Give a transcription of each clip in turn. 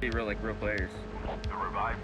Be real, like real players. The revive.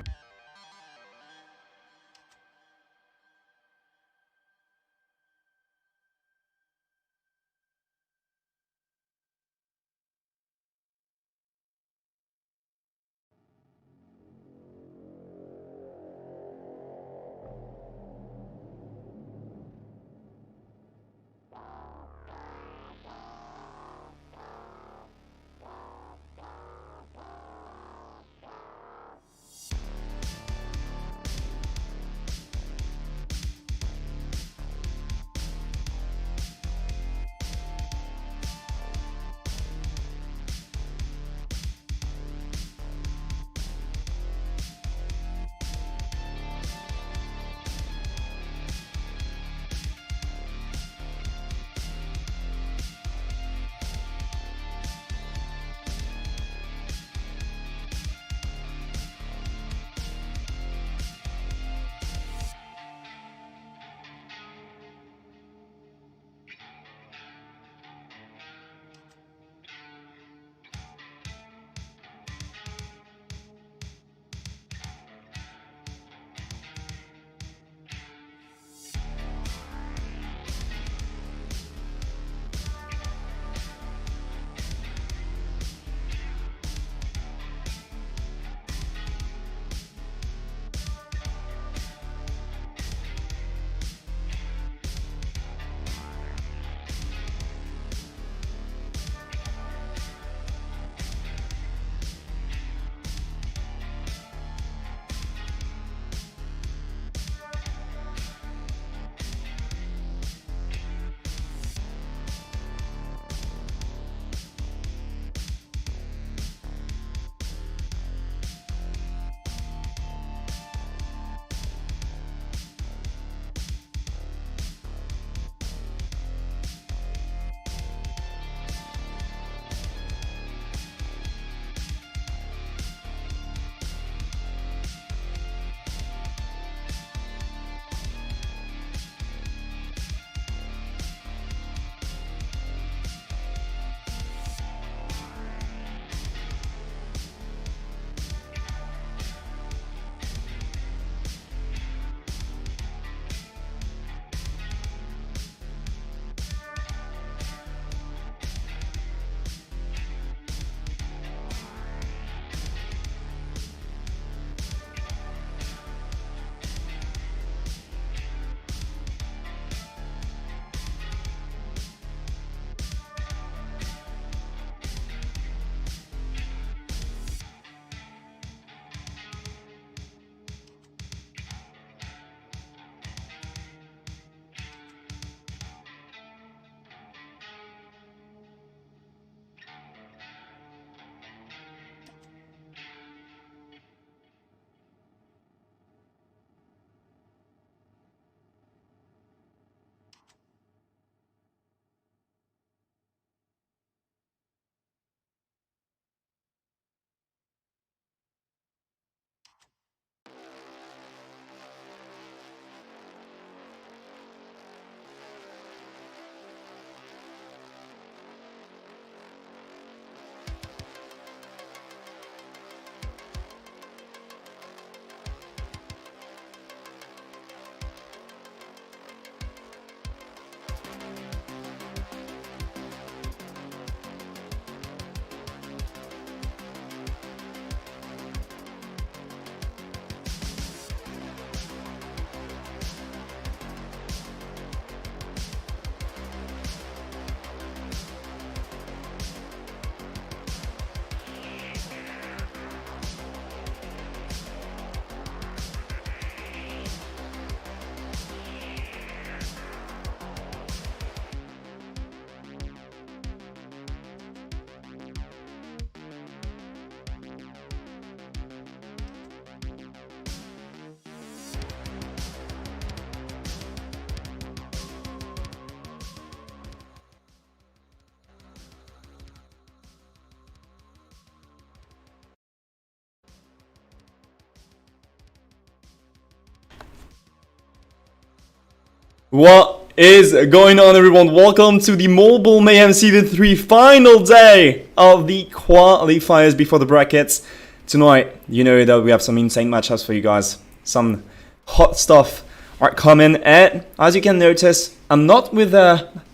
What is going on, everyone? Welcome to the Mobile Mayhem Season 3 final day of the qualifiers before the brackets. tonight, you know that we have some insane matchups for you guys. Some hot stuff are coming. And as you can notice, I'm not with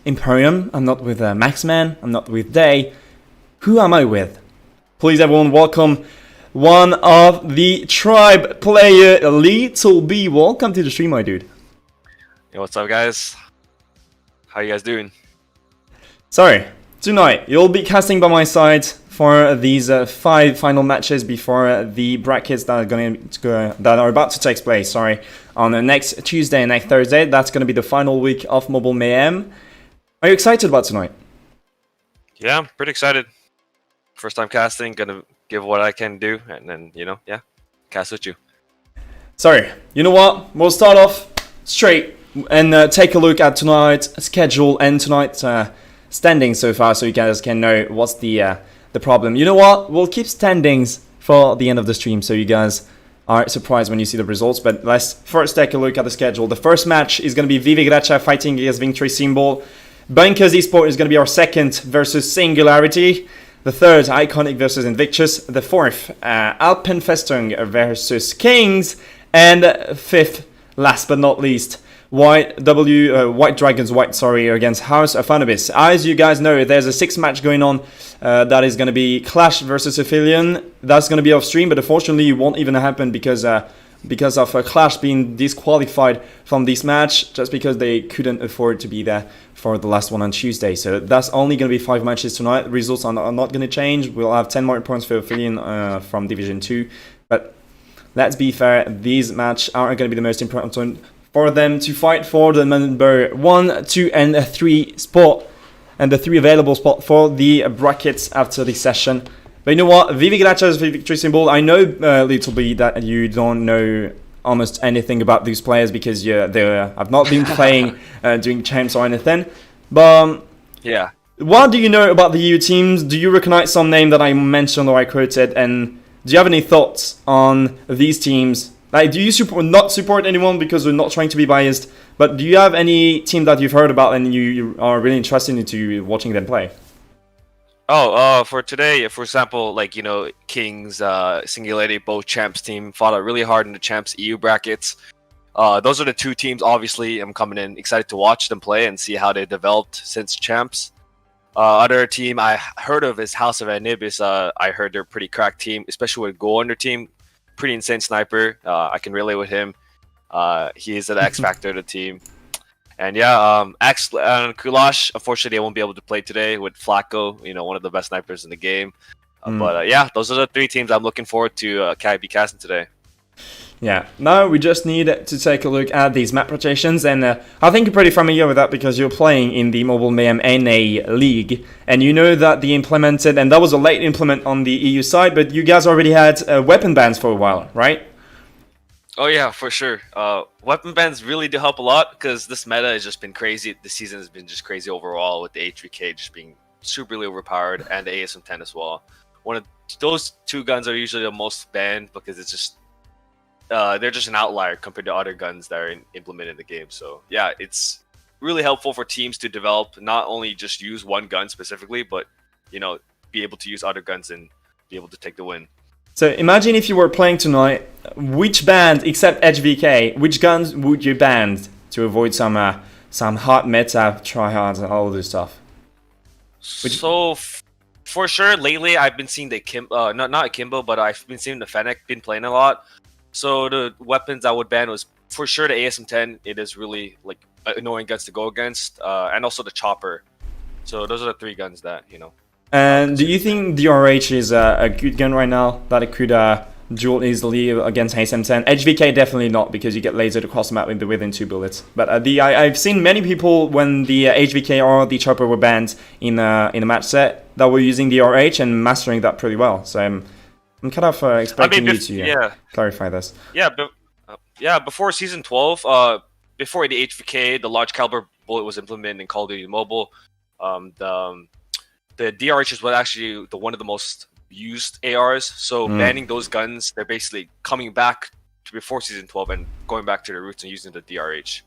Imperium. I'm not with Maxman. I'm not with Day. Who am I with? Please, everyone, welcome one of the tribe player, Little B. Welcome to the stream, my dude. Yo, what's up, guys? How you guys doing? Sorry, tonight you'll be casting by my side for these 5 final matches before the brackets that are about to take place. Sorry, on the next Tuesday and next Thursday. That's going to be the final week of Mobile Mayhem. Are you excited about tonight? Yeah, I'm pretty excited. First time casting, gonna give what I can do, and then cast with you. Sorry, you know what? We'll start off straight and take a look at tonight's schedule and tonight's standings so far, so you guys can know what's the problem. You know what? We'll keep standings for the end of the stream, so you guys are surprised when you see the results. But let's first take a look at the schedule. The first match is going to be Vivi Gracha fighting against Victory Symbol. Bunkers Esport is going to be our second versus Singularity. The third, Iconic versus Invictus. The fourth, Alpenfestung versus Kings. And fifth, last but not least, White Dragons against House of Anubis. As you guys know, there's a 6 match going on that is going to be Clash versus Aphelion. That's going to be off stream, but unfortunately it won't even happen because of Clash being disqualified from this match just because they couldn't afford to be there for the last one on Tuesday. So that's only going to be 5 matches tonight. The results are not going to change. We'll have 10 more points for Aphelion from Division 2. But let's be fair, these matches are going to be the most important for them to fight for the number 1, 2, and 3 spot, and the 3 available spot for the brackets after this session. But you know what? Vivi Gracha's Victory Symbol. I know, Little B, that you don't know almost anything about these players because they have not been playing during champs or anything. But yeah, what do you know about the EU teams? Do you recognize some name that I mentioned or I quoted? And do you have any thoughts on these teams? Like, do you not support anyone because we're not trying to be biased? But do you have any team that you've heard about and you are really interested into watching them play? For today, for example, Kings, Singularity, both champs team fought out really hard in the champs EU brackets. Those are the 2 teams. Obviously, I'm coming in excited to watch them play and see how they developed since champs. Other team I heard of is House of Anubis. I heard they're a pretty cracked team, especially with Go on their team. Pretty insane sniper. I can relate with him. He is an X factor of the team. And Kulash, unfortunately, I won't be able to play today with Flacco, one of the best snipers in the game. But those are the 3 teams I'm looking forward to be casting today. Yeah, now we just need to take a look at these map rotations, and I think you're pretty familiar with that because you're playing in the Mobile Mayhem NA League, and you know that they implemented, and that was a late implement on the EU side, but you guys already had weapon bans for a while, right? Oh yeah, for sure. Weapon bans really do help a lot because this meta has just been crazy. The season has been just crazy overall with the HVK just being superly overpowered and the ASM-10 as well. Those 2 guns are usually the most banned because it's just they're just an outlier compared to other guns that are implemented in the game. So yeah, it's really helpful for teams to develop, not only just use one gun specifically, but be able to use other guns and be able to take the win. So imagine if you were playing tonight, which band, except HVK, which guns would you ban to avoid some hot meta tryhards and all this stuff? For sure, lately I've been seeing the not Akimbo, but I've been seeing the Fennec been playing a lot. So the weapons I would ban was for sure the ASM-10. It is really annoying guns to go against, and also the Chopper. So those are the 3 guns that And do you think DRH is a good gun right now that it could duel easily against ASM-10? HVK definitely not because you get lasered across the map within 2 bullets. But I've seen many people when the HVK or the Chopper were banned in a match set that were using DRH and mastering that pretty well. So I'm kind of expecting you to clarify this. Yeah, but before Season 12, before the HVK, the large caliber bullet was implemented in Call of Duty Mobile. The DRH is actually one of the most used ARs. So banning those guns, they're basically coming back to before Season 12 and going back to their roots and using the DRH.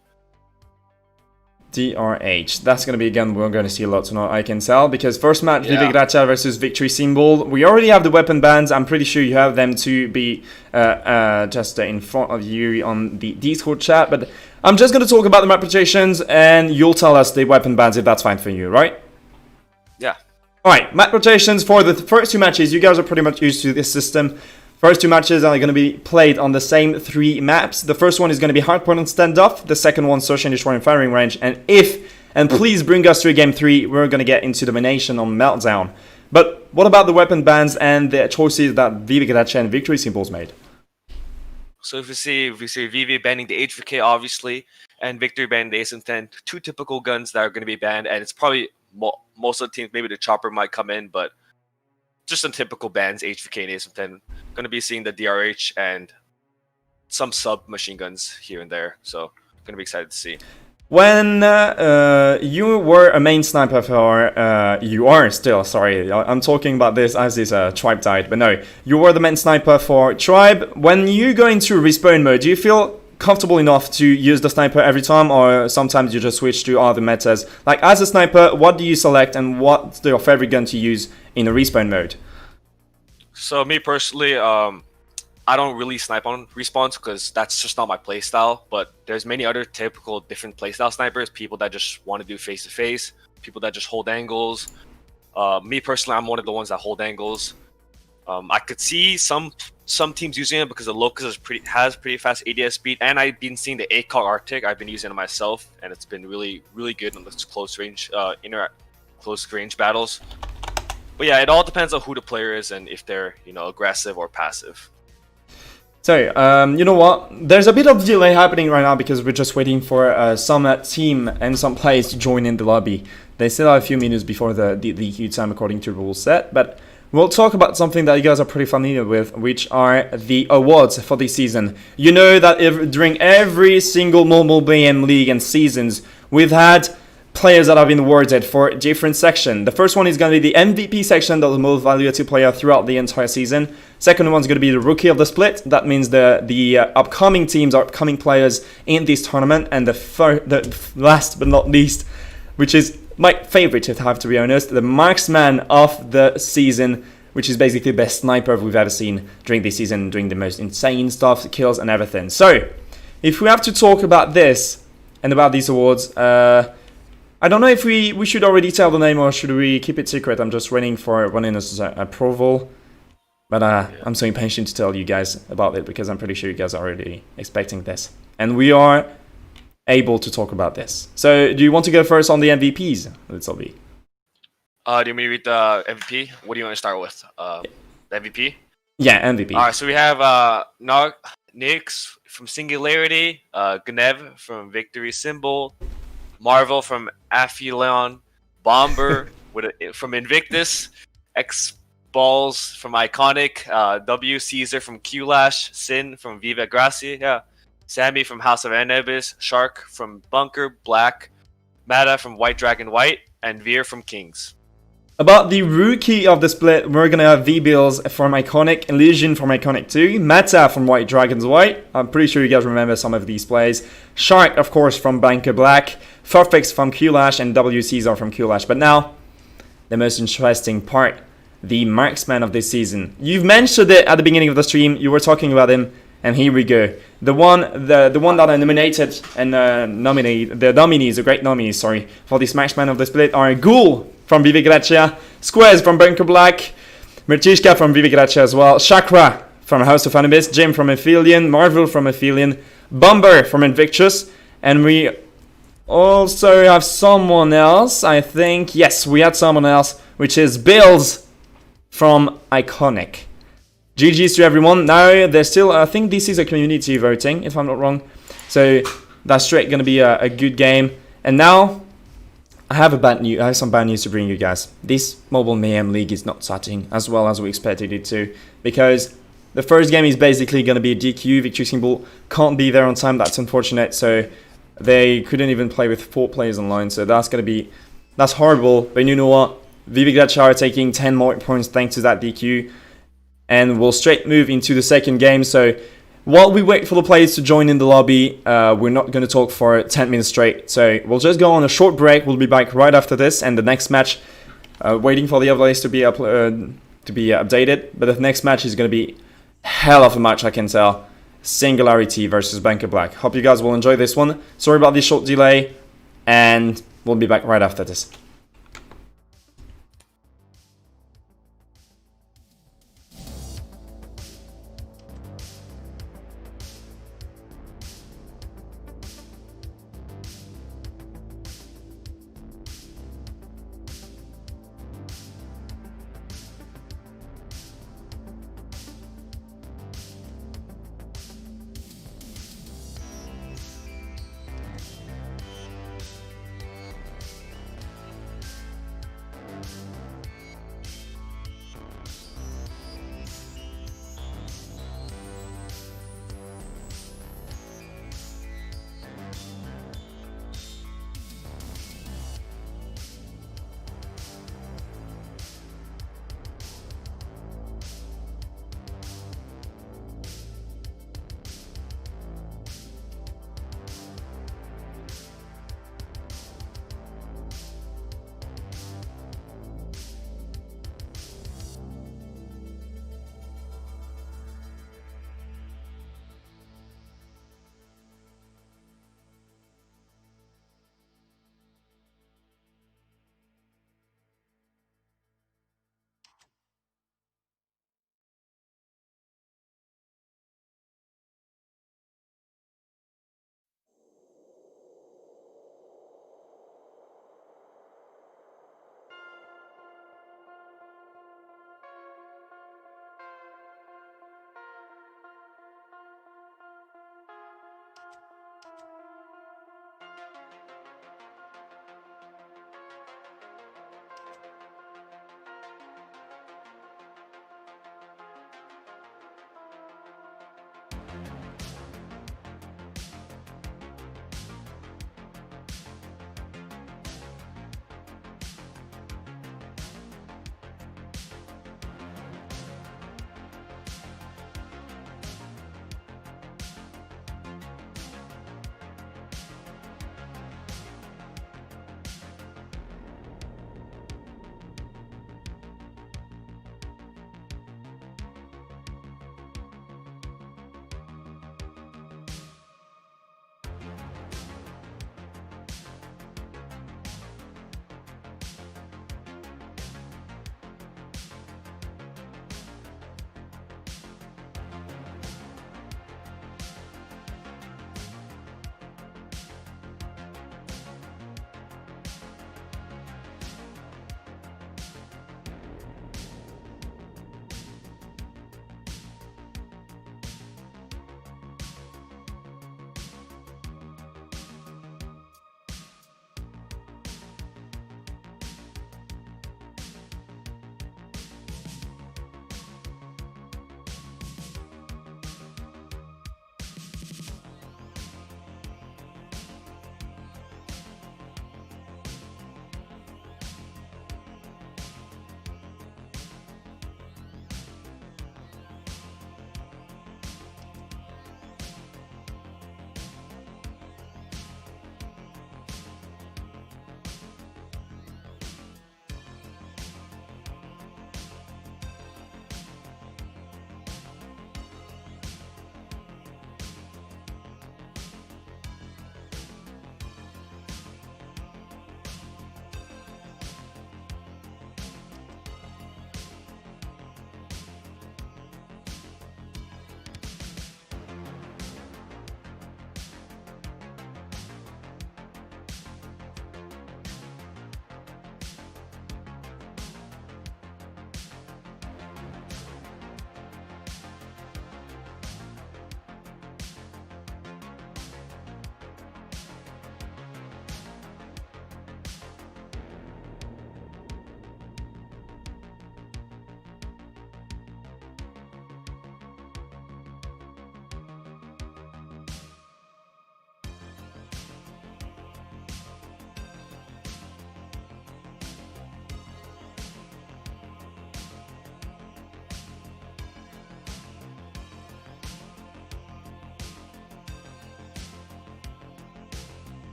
DRH. That's going to be a gun we're going to see a lot tonight, I can tell, because first match, Yeah. Vivi Gracia versus Victory Symbol. We already have the weapon bans. I'm pretty sure you have them to be just in front of you on the Discord chat, but I'm just going to talk about the map rotations, and you'll tell us the weapon bans if that's fine for you, right? Yeah. Alright, map rotations for the first two matches. You guys are pretty much used to this system. First two matches are going to be played on the same three maps. The first one is going to be Hardpoint and Standoff. The second one, Search and Destroy and Firing Range. And please bring us to game 3, we're going to get into Domination on Meltdown. But what about the weapon bans and the choices that Vivi Gracia and Victory Symbols made? So if we see Vivi banning the HVK, obviously, and Victory banning the ASM-10, two typical guns that are going to be banned, and it's probably most of the teams, maybe the Chopper might come in, but just some typical bans, HVK and ASM-10. Going to be seeing the DRH and some sub-machine guns here and there, so going to be excited to see. When you were a main sniper for, you are still, sorry, I'm talking about this as this Tribe died, but no, you were the main sniper for Tribe. When you go into respawn mode, do you feel comfortable enough to use the sniper every time, or sometimes you just switch to other metas? Like, as a sniper, what do you select, and what's your favorite gun to use in a respawn mode? So me personally, I don't really snipe on respawns because that's just not my playstyle. But there's many other typical different playstyle snipers. People that just want to do face to face. People that just hold angles. Me personally, I'm one of the ones that hold angles. I could see some teams using it because the Locust has pretty fast ADS speed, and I've been seeing the ACOG Arctic. I've been using it myself, and it's been really good on those close range battles. But yeah, it all depends on who the player is and if they're, aggressive or passive. So, you know what? There's a bit of delay happening right now because we're just waiting for some team and some players to join in the lobby. They still have a few minutes before the queue time according to rule set, but we'll talk about something that you guys are pretty familiar with, which are the awards for this season. You know that during every single normal Mayhem league and seasons, we've had players that have been awarded for different section. The first one is going to be the MVP section, the most valuable player throughout the entire season. Second one is going to be the rookie of the split. That means the upcoming teams are upcoming players in this tournament. And the last but not least, which is my favorite, if I have to be honest, the marksman of the season, which is basically the best sniper we've ever seen during this season, doing the most insane stuff, kills and everything. So, if we have to talk about this and about these awards, I don't know if we should already tell the name or should we keep it secret. I'm just waiting for Runnin's approval. But I'm so impatient to tell you guys about it because I'm pretty sure you guys are already expecting this. And we are able to talk about this. So do you want to go first on the MVPs, Little B? Do you want me to read the MVP? What do you want to start with? The MVP? Yeah, MVP. Alright, so we have Nyx from Singularity, Gnev from Victory Symbol, Marvel from Aphelion, Bomber from Invictus, X Balls from Iconic, W Caesar from Q-Lash, Sin from Viva Gracia, Sammy from House of Anubis, Shark from Bunker Black, Mata from White Dragon White, and Veer from Kings. About the rookie of the split, we're gonna have V-Bills from Iconic, Illusion from Iconic 2, Mata from White Dragons White, I'm pretty sure you guys remember some of these plays, Shark, of course, from Banker Black, Farfix from Q-Lash, and W Caesar from Q-Lash. But now, the most interesting part, the marksman of this season. You've mentioned it at the beginning of the stream, you were talking about him, and here we go. The one that I nominated and the nominees, the great nominees, sorry, for this marksman of the split are Ghoul from Vivi Gracia, Squares from Bunker Black, Mirtishka from Vivi Gracia as well, Chakra from House of Anubis, Jim from Aphelion, Marvel from Aphelion, Bomber from Invictus, and we also have someone else, I think. Yes, we had someone else, which is Bills from Iconic. GG's to everyone. Now, there's still, I think this is a community voting, if I'm not wrong. So, that's straight going to be a good game. And now, I have some bad news to bring you guys. This Mobile Mayhem League is not starting as well as we expected it to. Because the first game is basically going to be a DQ. Victory Symbol can't be there on time. That's unfortunate. So, they couldn't even play with 4 players online. So, that's horrible. But you know what? Vivi Gracia are taking 10 more points thanks to that DQ. And we'll straight move into the second game. So while we wait for the players to join in the lobby, we're not going to talk for 10 minutes straight. So we'll just go on a short break. We'll be back right after this, and the next match, waiting for the updates to be updated. But the next match is going to be hell of a match, I can tell. Singularity versus Banker Black. Hope you guys will enjoy this one. Sorry about the short delay, and we'll be back right after this.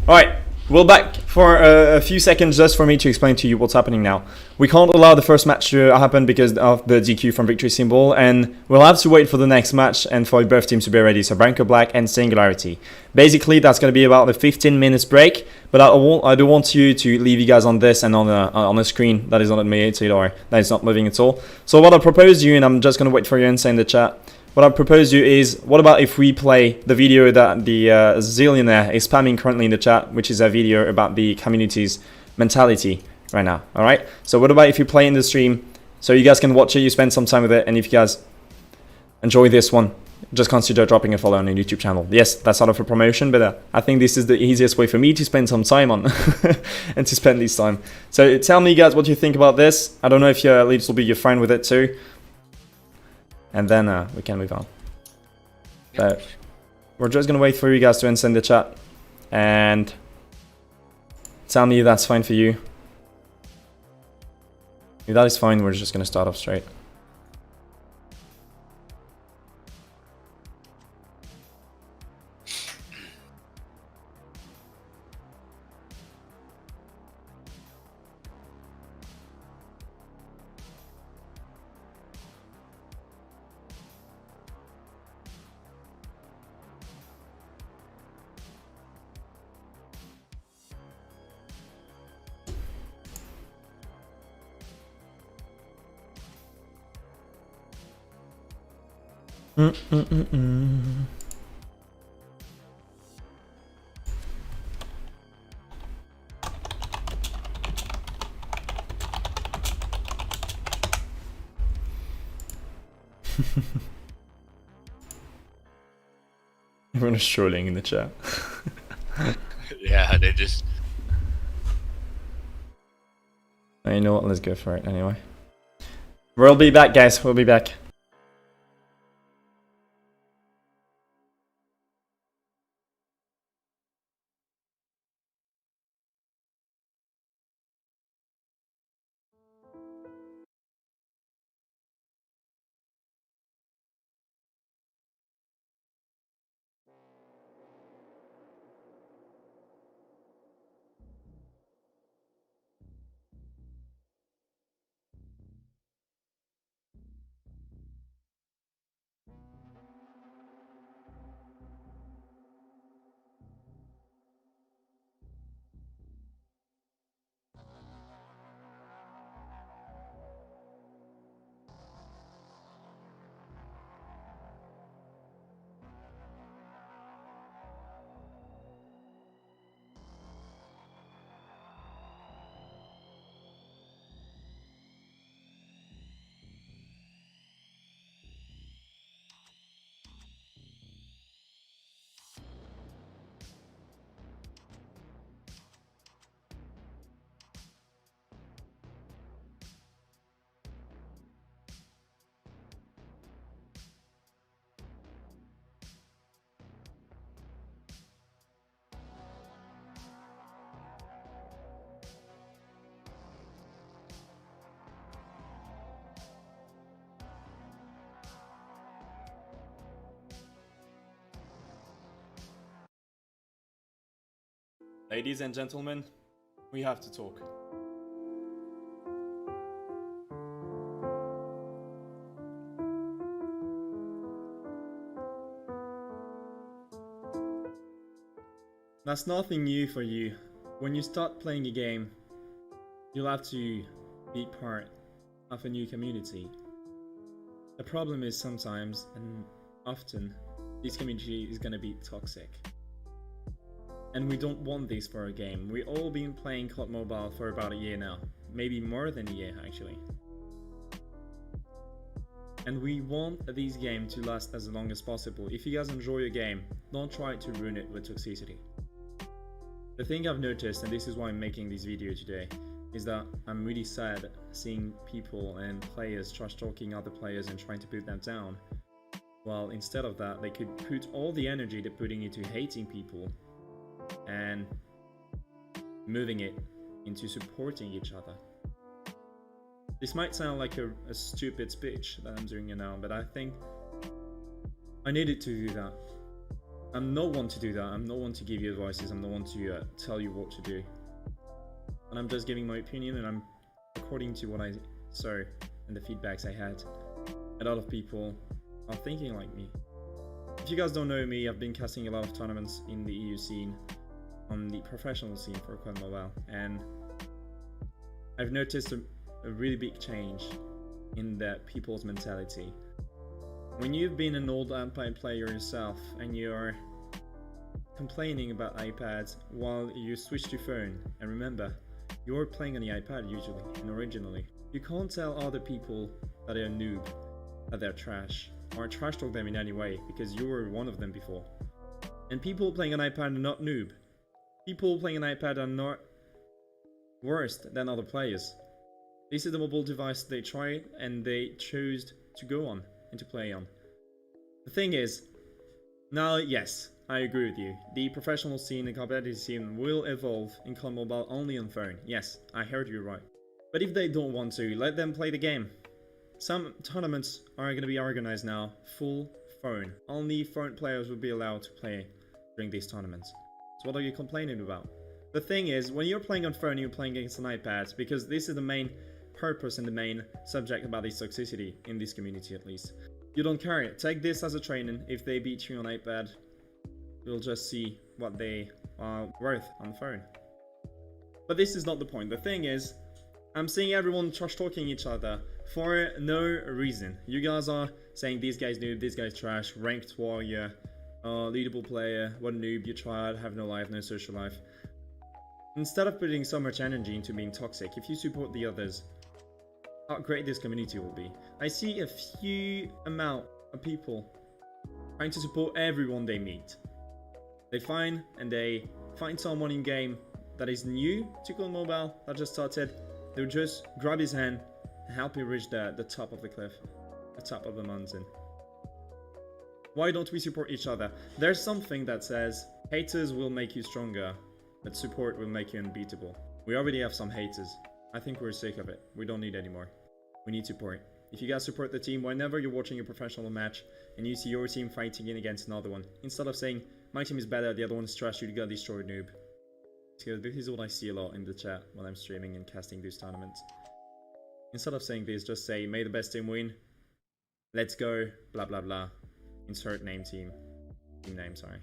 Alright, we're back for a few seconds just for me to explain to you what's happening now. We can't allow the first match to happen because of the DQ from Victory Symbol, and we'll have to wait for the next match and for both teams to be ready, so Branko Black and Singularity. Basically, that's going to be about a 15 minutes break, but I don't want you to leave you guys on this and on a screen that is not animated or that is not moving at all. So what I propose you, and I'm just going to wait for your answer in the chat, what I propose you is, what about if we play the video that the Zillionaire is spamming currently in the chat, which is a video about the community's mentality right now, alright? So what about if you play in the stream, so you guys can watch it, you spend some time with it, and if you guys enjoy this one, just consider dropping a follow on the YouTube channel. Yes, that's sort of a promotion, but I think this is the easiest way for me to spend some time on, and to spend this time. So tell me guys what you think about this. I don't know if your leads will be fine with it too. And then we can move on. But we're just gonna wait for you guys to answer in the chat and tell me if that's fine for you. If that is fine, we're just gonna start off straight. Everyone is strolling in the chat. Yeah, they just. You know what? Let's go for it anyway. We'll be back, guys. We'll be back. Ladies and gentlemen, we have to talk. That's nothing new for you. When you start playing a game, you'll have to be part of a new community. The problem is sometimes, and often, this community is gonna be toxic. And we don't want this for a game. We've all been playing COD Mobile for about a year now. Maybe more than a year, actually. And we want this game to last as long as possible. If you guys enjoy a game, don't try to ruin it with toxicity. The thing I've noticed, and this is why I'm making this video today, is that I'm really sad seeing people and players trash talking other players and trying to put them down. While instead of that, they could put all the energy they're putting into hating people and moving it into supporting each other. This might sound like a stupid speech that I'm doing now, but I think I needed to do that. I'm not one to do that. I'm not one to give you advices. I'm not one to tell you what to do. And I'm just giving my opinion, and I'm according to what I saw and the feedbacks I had. A lot of people are thinking like me. If you guys don't know me, I've been casting a lot of tournaments in the EU scene, on the professional scene for quite a while, and I've noticed a really big change in the people's mentality. When you've been an old iPad player yourself and you're complaining about iPads while you switch to phone, and remember, you're playing on the iPad usually and originally, you can't tell other people that they're noob, that they're trash, or trash talk them in any way, because you were one of them before. And people playing on iPad are not noob. People playing on iPad are not worse than other players. This is the mobile device they tried and they chose to go on and to play on. The thing is, now yes, I agree with you. The professional scene and competitive scene will evolve in COD Mobile only on phone. Yes, I heard you right. But if they don't want to, let them play the game. Some tournaments are going to be organized now, full phone. Only phone players will be allowed to play during these tournaments. So what are you complaining about? The thing is, when you're playing on phone, you're playing against an iPad, because this is the main purpose and the main subject about this toxicity, in this community at least. You don't care. Take this as a training. If they beat you on iPad, you'll just see what they are worth on phone. But this is not the point. The thing is, I'm seeing everyone trash talking each other for no reason. You guys are saying this guy's noob, this guy's trash, ranked warrior, leadable player, what a noob, you tried, have no life, no social life. Instead of putting so much energy into being toxic, if you support the others, how great this community will be. I see a few amount of people trying to support everyone they meet. They find someone in game that is new to COD Mobile, that just started. They'll just grab his hand and help him reach the top of the cliff, the top of the mountain. Why don't we support each other? There's something that says haters will make you stronger, but support will make you unbeatable. We already have some haters. I think we're sick of it. We don't need any more. We need support. If you guys support the team, whenever you're watching a professional match and you see your team fighting in against another one, instead of saying, my team is better, the other one is trash, you got destroyed, noob. So this is what I see a lot in the chat when I'm streaming and casting these tournaments. Instead of saying this, just say, may the best team win. Let's go, blah blah blah. Insert name team. Team name, sorry.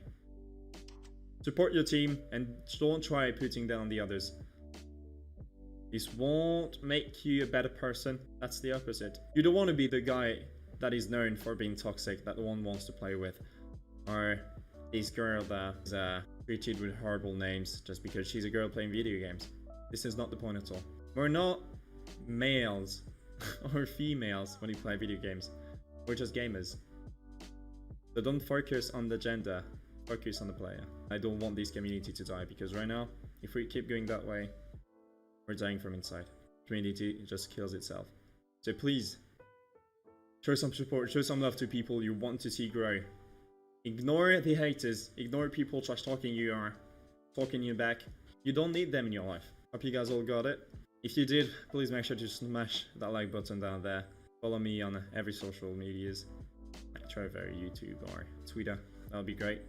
Support your team and don't try putting down the others. This won't make you a better person. That's the opposite. You don't want to be the guy that is known for being toxic, that no one wants to play with. Or this girl that is treated with horrible names just because she's a girl playing video games. This is not the point at all. We're not males or females when we play video games. We're just gamers. So don't focus on the gender, focus on the player. I don't want this community to die, because right now, if we keep going that way, we're dying from inside. Community just kills itself. So please, show some support, show some love to people you want to see grow. Ignore the haters, ignore people trash talking you are, talking you back. You don't need them in your life. Hope you guys all got it. If you did, please make sure to smash that like button down there. Follow me on every social medias. Trevor, YouTube, or Twitter. That would be great.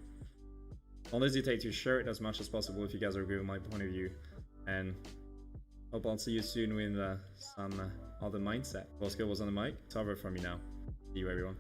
Don't hesitate to share it as much as possible if you guys agree with my point of view. And hope I'll see you soon with some other mindset. Bosco was on the mic. It's over for me now. See you, everyone.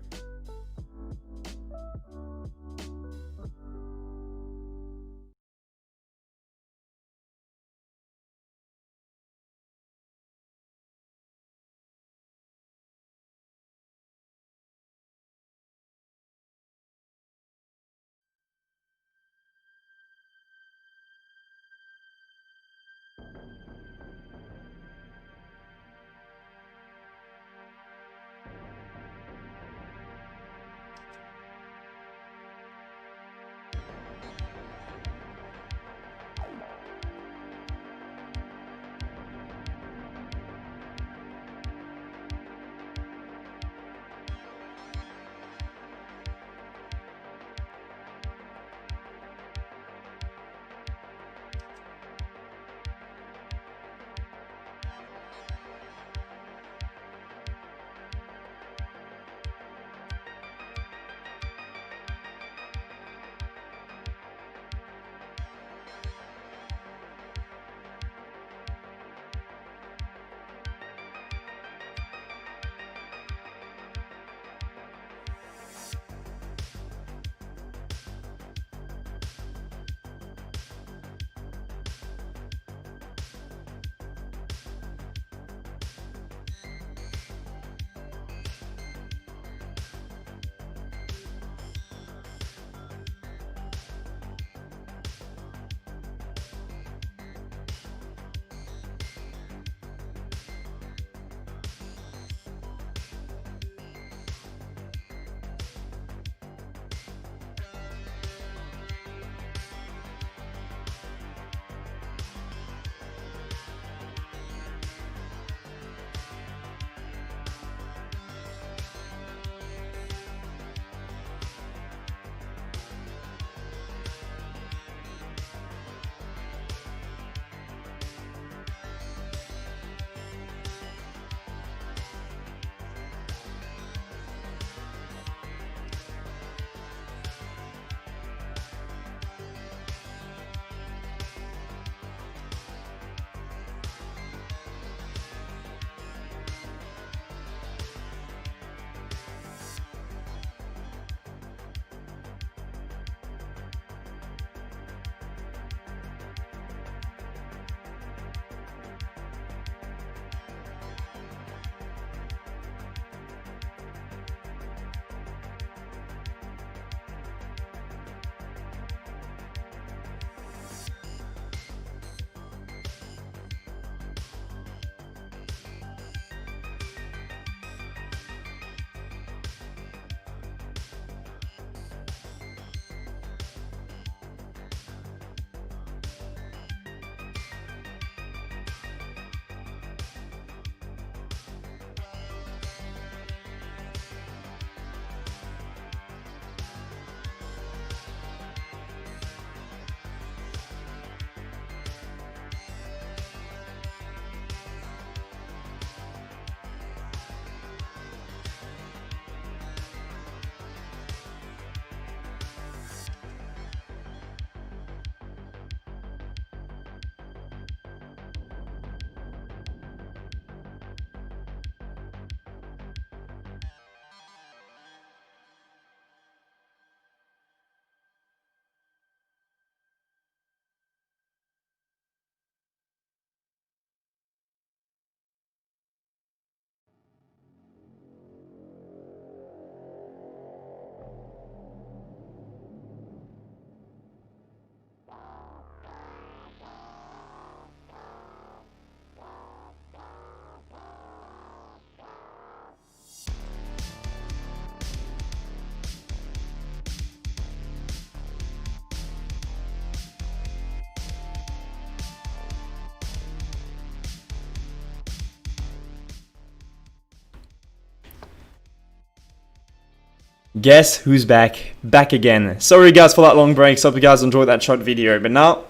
Guess who's back? Back again. Sorry guys for that long break, hope you guys enjoyed that short video, but now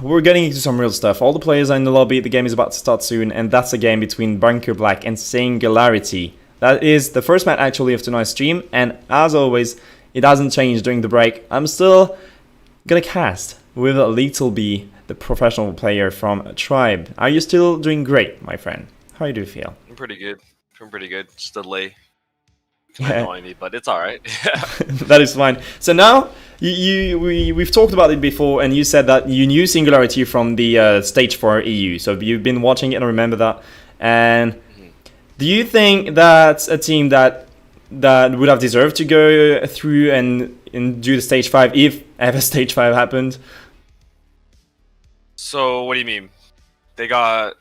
we're getting into some real stuff. All the players are in the lobby, the game is about to start soon, and that's a game between Bunker Black and Singularity. That is the first match actually of tonight's stream, and as always, it hasn't changed during the break. I'm still gonna cast with Little B, the professional player from Tribe. Are you still doing great, my friend? How do you feel? I'm pretty good. I'm pretty good. Just delay. Yeah. Annoying me, but it's alright. That is fine. So now, we've talked about it before, and you said that you knew Singularity from the stage 4 EU. So you've been watching it and remember that. And do you think that's a team that would have deserved to go through and do the stage 5 if ever stage 5 happened? So what do you mean? They got...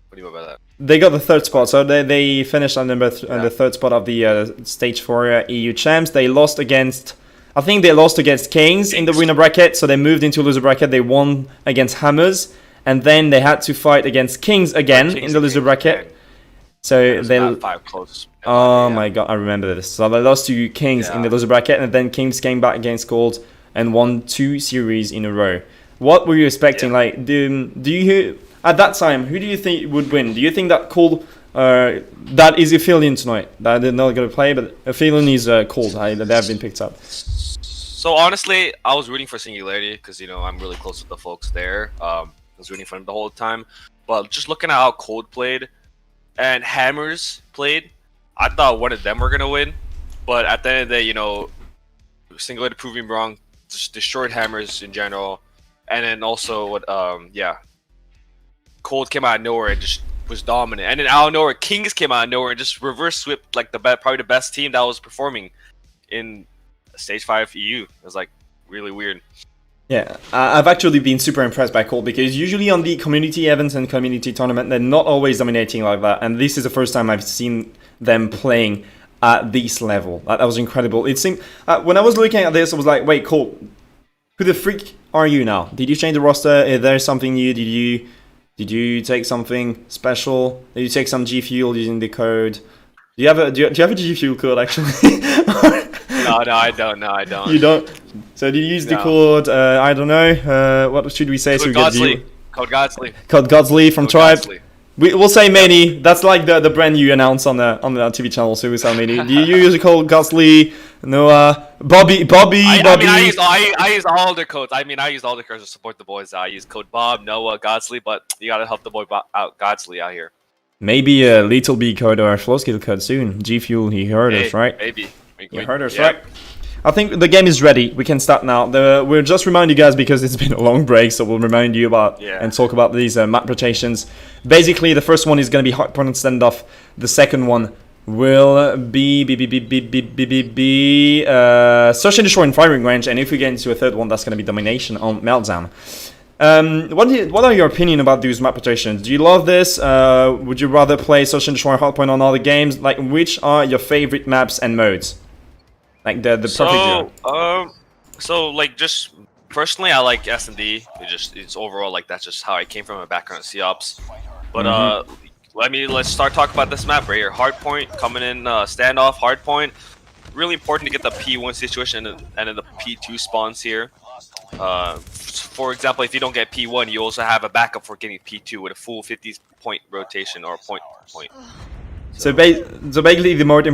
What do you mean by that? They got the third spot, so they finished on the third spot of the stage 4 EU champs. They lost against... I think they lost against Kings in the winner bracket, so they moved into loser bracket. They won against Hammers, and then they had to fight against Kings again in the loser bracket. So they... 5 close. Oh my god, I remember this. So they lost to Kings in the loser bracket, and then Kings came back against Gold and won 2 series in a row. What were you expecting? Like, do you... At that time, who do you think would win? Do you think that Cold, that is Aphelion tonight? That they're not going to play, but Aphelion is Cold. They have been picked up. So honestly, I was rooting for Singularity because, you know, I'm really close with the folks there. I was rooting for them the whole time. But just looking at how Cold played and Hammers played, I thought one of them were going to win. But at the end of the day, you know, Singularity proving me wrong, just destroyed Hammers in general. And then also, Cold came out of nowhere and just was dominant, and then out of nowhere, Kings came out of nowhere and just reverse swept like probably the best team that was performing in Stage 5 EU. It was like really weird. Yeah, I've actually been super impressed by Cold because usually on the community events and community tournament, they're not always dominating like that, and this is the first time I've seen them playing at this level. That was incredible. It seemed when I was looking at this, I was like, wait, Cold, who the freak are you now? Did you change the roster? Is there something new? Did you take something special? Did you take some G Fuel using the code? Do you have a G Fuel code actually? No, I don't. No, I don't. You don't. So did you use the code? I don't know. What should we say? Code Godsley. Code Godsley. Code Godsley from Tribe. Godsley. We'll say Many. That's like the brand you announce on the TV channel. So we say Many. Do you use the code Godsley? Noah, Bobby. I use all the codes. I used all the codes to support the boys. I use code Bob, Noah, Godsley, but you gotta help the boy out, Godsley out here. Maybe a Little B code or a Flow Skill code soon. G Fuel, he heard us, right? Maybe. You heard us, right? I think the game is ready. We can start now. We'll just remind you guys because it's been a long break, so we'll remind you about and talk about these map rotations. Basically, the first one is going to be Hardpoint and Standoff. The second one will be Search and Destroy and Firing Range, and if we get into a third one, that's going to be Domination on Meltdown. What are your opinion about these map rotations? Do you love this? Would you rather play Search and Destroy and Hardpoint on other games? Like, which are your favorite maps and modes? Like the perfect so like just personally, I like S&D. It's overall like that's just how I came from, a background in COps. But let's start talking about this map right here. Hardpoint coming in, standoff, hardpoint. Really important to get the P1 situation and then the P2 spawns here. For example, if you don't get P1, you also have a backup for getting P2 with a full 50-point rotation or point. So basically, the most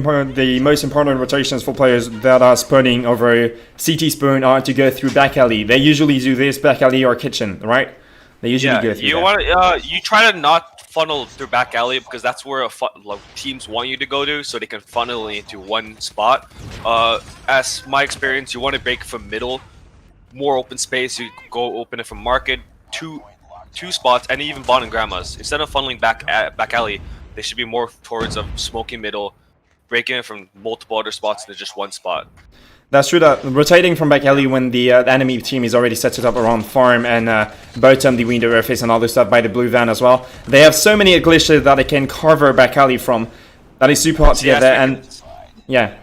important rotations for players that are spawning over CT spawn are to go through back alley. They usually do this back alley or kitchen, right? They usually go through. You try to not funnel through back alley because that's where teams want you to go to, so they can funnel into one spot. As my experience, you want to break from middle, more open space. You go open it from market, two spots, and even bottom grandmas. Instead of funneling back alley, they should be more towards a smoky middle, breaking it from multiple other spots into just one spot. That's true. That rotating from back alley when the enemy team is already set it up around farm and bottom, the window surface and other stuff by the blue van as well. They have so many glitches that they can cover back alley from. That is super hard to get there. And yeah.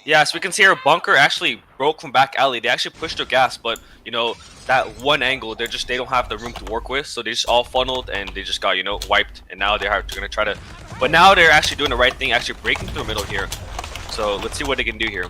Yeah, so we can see our bunker actually broke from back alley. They actually pushed their gas, but you know that one angle, they don't have the room to work with, so they just all funneled and they just got wiped. And now they're gonna try to, but now they're actually doing the right thing, actually breaking through the middle here. So let's see what they can do here.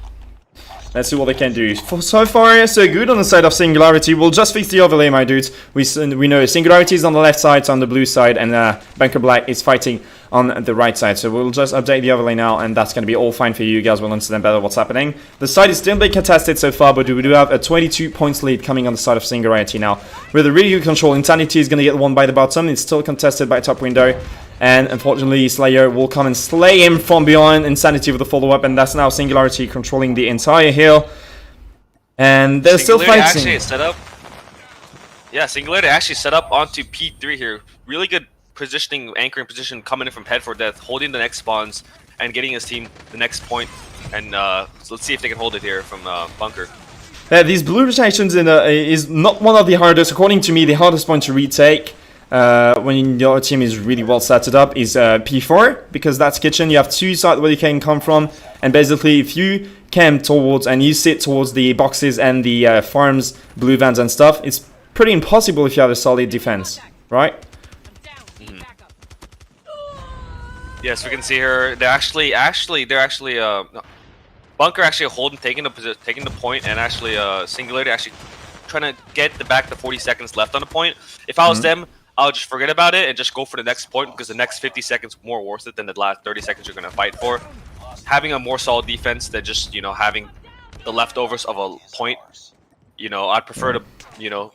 Let's see what they can do. So far, so good on the side of Singularity. We'll just fix the overlay, my dudes. We know Singularity is on the left side, on the blue side, and Bunker Black is fighting on the right side. So we'll just update the overlay now, and that's going to be all fine for you. You guys will understand better what's happening. The side is still being contested so far, but we do have a 22 points lead coming on the side of Singularity now. With a really good control, Insanity is going to get one by the bottom. It's still contested by top window. And unfortunately, Slayer will come and slay him from behind. Insanity with a follow-up, and that's now Singularity controlling the entire hill. And they're still fighting. Actually set up. Yeah, Singularity actually set up onto P3 here. Really good positioning, anchoring position, coming in from head for death, holding the next spawns, and getting his team the next point. And so let's see if they can hold it here from Bunker. These blue rotations is not one of the hardest. According to me, the hardest point to retake. When your team is really well set up is P4, because that's kitchen. You have two sides where you can come from, and basically if you camp towards and you sit towards the boxes and the farms, blue vans and stuff, it's pretty impossible if you have a solid defense, right? Yes, we can see here. They're actually Bunker actually holding, taking the point, and actually Singularity actually trying to get the 40 seconds left on the point. If I was them, I'll just forget about it and just go for the next point, because the next 50 seconds more worth it than the last 30 seconds you're going to fight for. Having a more solid defense than just, you know, having the leftovers of a point, you know, I'd prefer to, you know,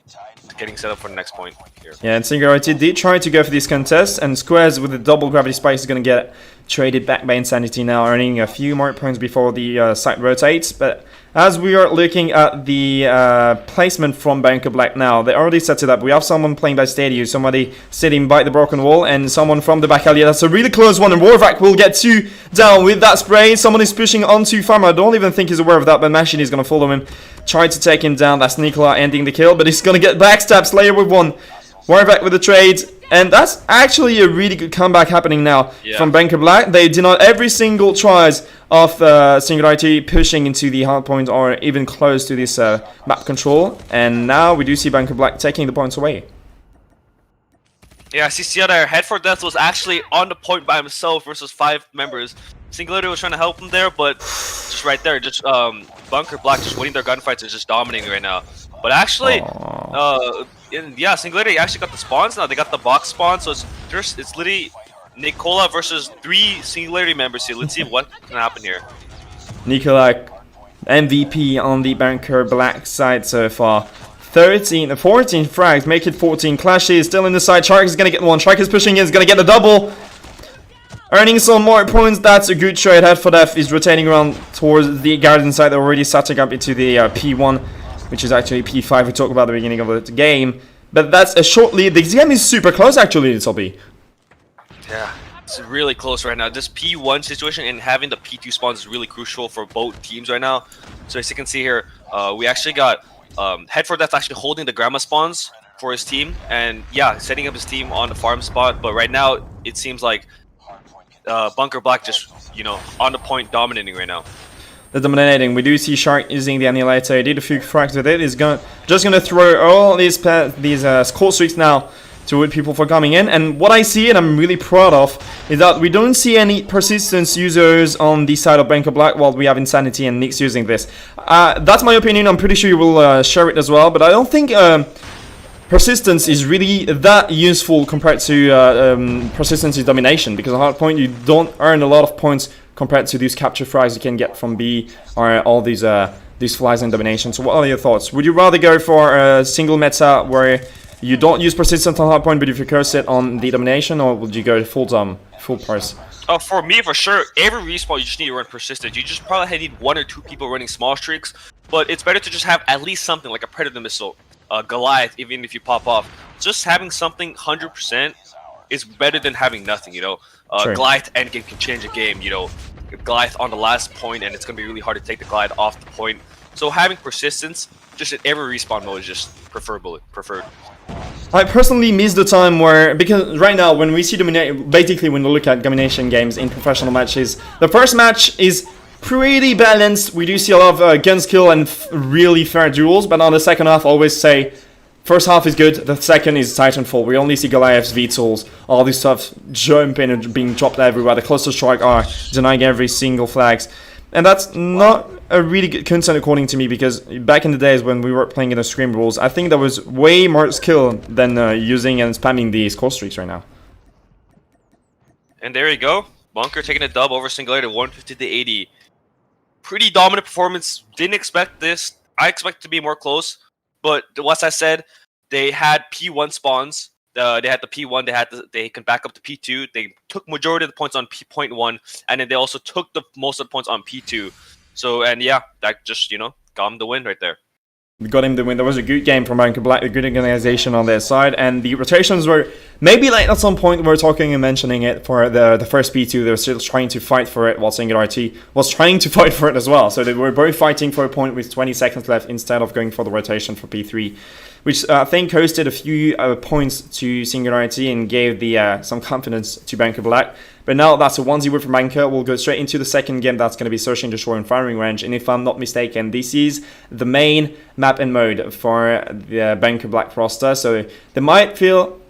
getting set up for the next point here. Yeah, and Singularity did try to go for this contest, and Squares with the double gravity spike is going to get traded back by Insanity now, earning a few more points before the site rotates. But as we are looking at the placement from Bunker Black now, they already set it up. We have someone playing by Stadio, somebody sitting by the broken wall, and someone from the back alley. That's a really close one, and Warvac will get two down with that spray. Someone is pushing onto Farmer. I don't even think he's aware of that, but Machine is going to follow him, try to take him down. That's Nicola ending the kill, but he's going to get backstab. Slayer with one, Warvac with the trade. And that's actually a really good comeback happening now from Bunker Black. They denied every single tries of Singularity pushing into the hard point or even close to this map control. And now we do see Bunker Black taking the points away. Yeah, CCR there. Head for Death was actually on the point by himself versus 5 members. Singularity was trying to help him there, but just right there, just Bunker Black just winning their gunfights and just dominating right now. But actually, yeah, Singularity actually got the spawns now. They got the box spawn, so it's literally Nicola versus 3 Singularity members here. Let's see what can happen here. Nicola, MVP on the Bunker Black side so far. 14 frags, make it 14. Clash is still in the side. Shark is going to get one. Shark is pushing in, is going to get the double. Earning some more points. That's a good trade. Head for Death is rotating around towards the garden side. They're already setting up into the P1, which is actually P5. We talked about the beginning of the game. But that's a short lead. This game is super close, actually, Little B. Yeah, it's really close right now. This P1 situation and having the P2 spawns is really crucial for both teams right now. So as you can see here, we actually got Head for Death actually holding the grandma spawns for his team. And yeah, setting up his team on the farm spot. But right now, it seems like Bunker Black just, you know, on the point dominating right now. They're dominating. We do see Shark using the annihilator. He did a few frags with it. He's just gonna throw all these score streaks now to avoid people for coming in. And what I see, and I'm really proud of, is that we don't see any persistence users on the side of Bunker Black, while we have Insanity and Nyx using this. That's my opinion. I'm pretty sure you will share it as well. But I don't think persistence is really that useful compared to persistence is domination, because on hardpoint you don't earn a lot of points compared to these capture fries you can get from B or all these flies in domination. So what are your thoughts? Would you rather go for a single meta where you don't use persistence on hardpoint, but if you curse it on the domination, or would you go full price? Oh, for me, for sure, every respawn you just need to run persistent. You just probably need 1 or 2 people running small streaks, but it's better to just have at least something like a Predator Missile, Goliath, even if you pop off. Just having something 100% is better than having nothing, you know. Goliath endgame can change a game, you know. Goliath on the last point, and it's going to be really hard to take the Goliath off the point. So having persistence, just at every respawn mode, is just preferred. I personally miss the time where, because right now when we see basically when we look at domination games in professional matches, the first match is pretty balanced. We do see a lot of gun skill and really fair duels, but on the second half, I always say first half is good, the second is Titanfall. We only see Goliaths, VTOLs, all this stuff jumping and being dropped everywhere. The closest strike are denying every single flags. And that's not a really good concern according to me, because back in the days when we were playing in the scrim rules, I think there was way more skill than using and spamming the score streaks right now. And there you go. Bunker taking a dub over Singularity 150 to 80. Pretty dominant performance. Didn't expect this. I expect it to be more close. But as I said, they had P1 spawns. They had the P1. They can back up to P2. They took majority of the points on P.1, and then they also took the most of the points on P2. So, and yeah, that just, got them the win right there. We got him the win. There was a good game from Banker Black, a good organization on their side, and the rotations were maybe late at some point. We were talking and mentioning it for the first P2. They were still trying to fight for it, while Singularity was trying to fight for it as well. So they were both fighting for a point with 20 seconds left instead of going for the rotation for P3, which I think hosted a few points to Singularity and gave the some confidence to Banker Black. But now that's a 1-0 for Banker. We'll go straight into the second game. That's going to be Searching the Shore and Firing Range. And if I'm not mistaken, this is the main map and mode for the Banker Black roster. So they might feel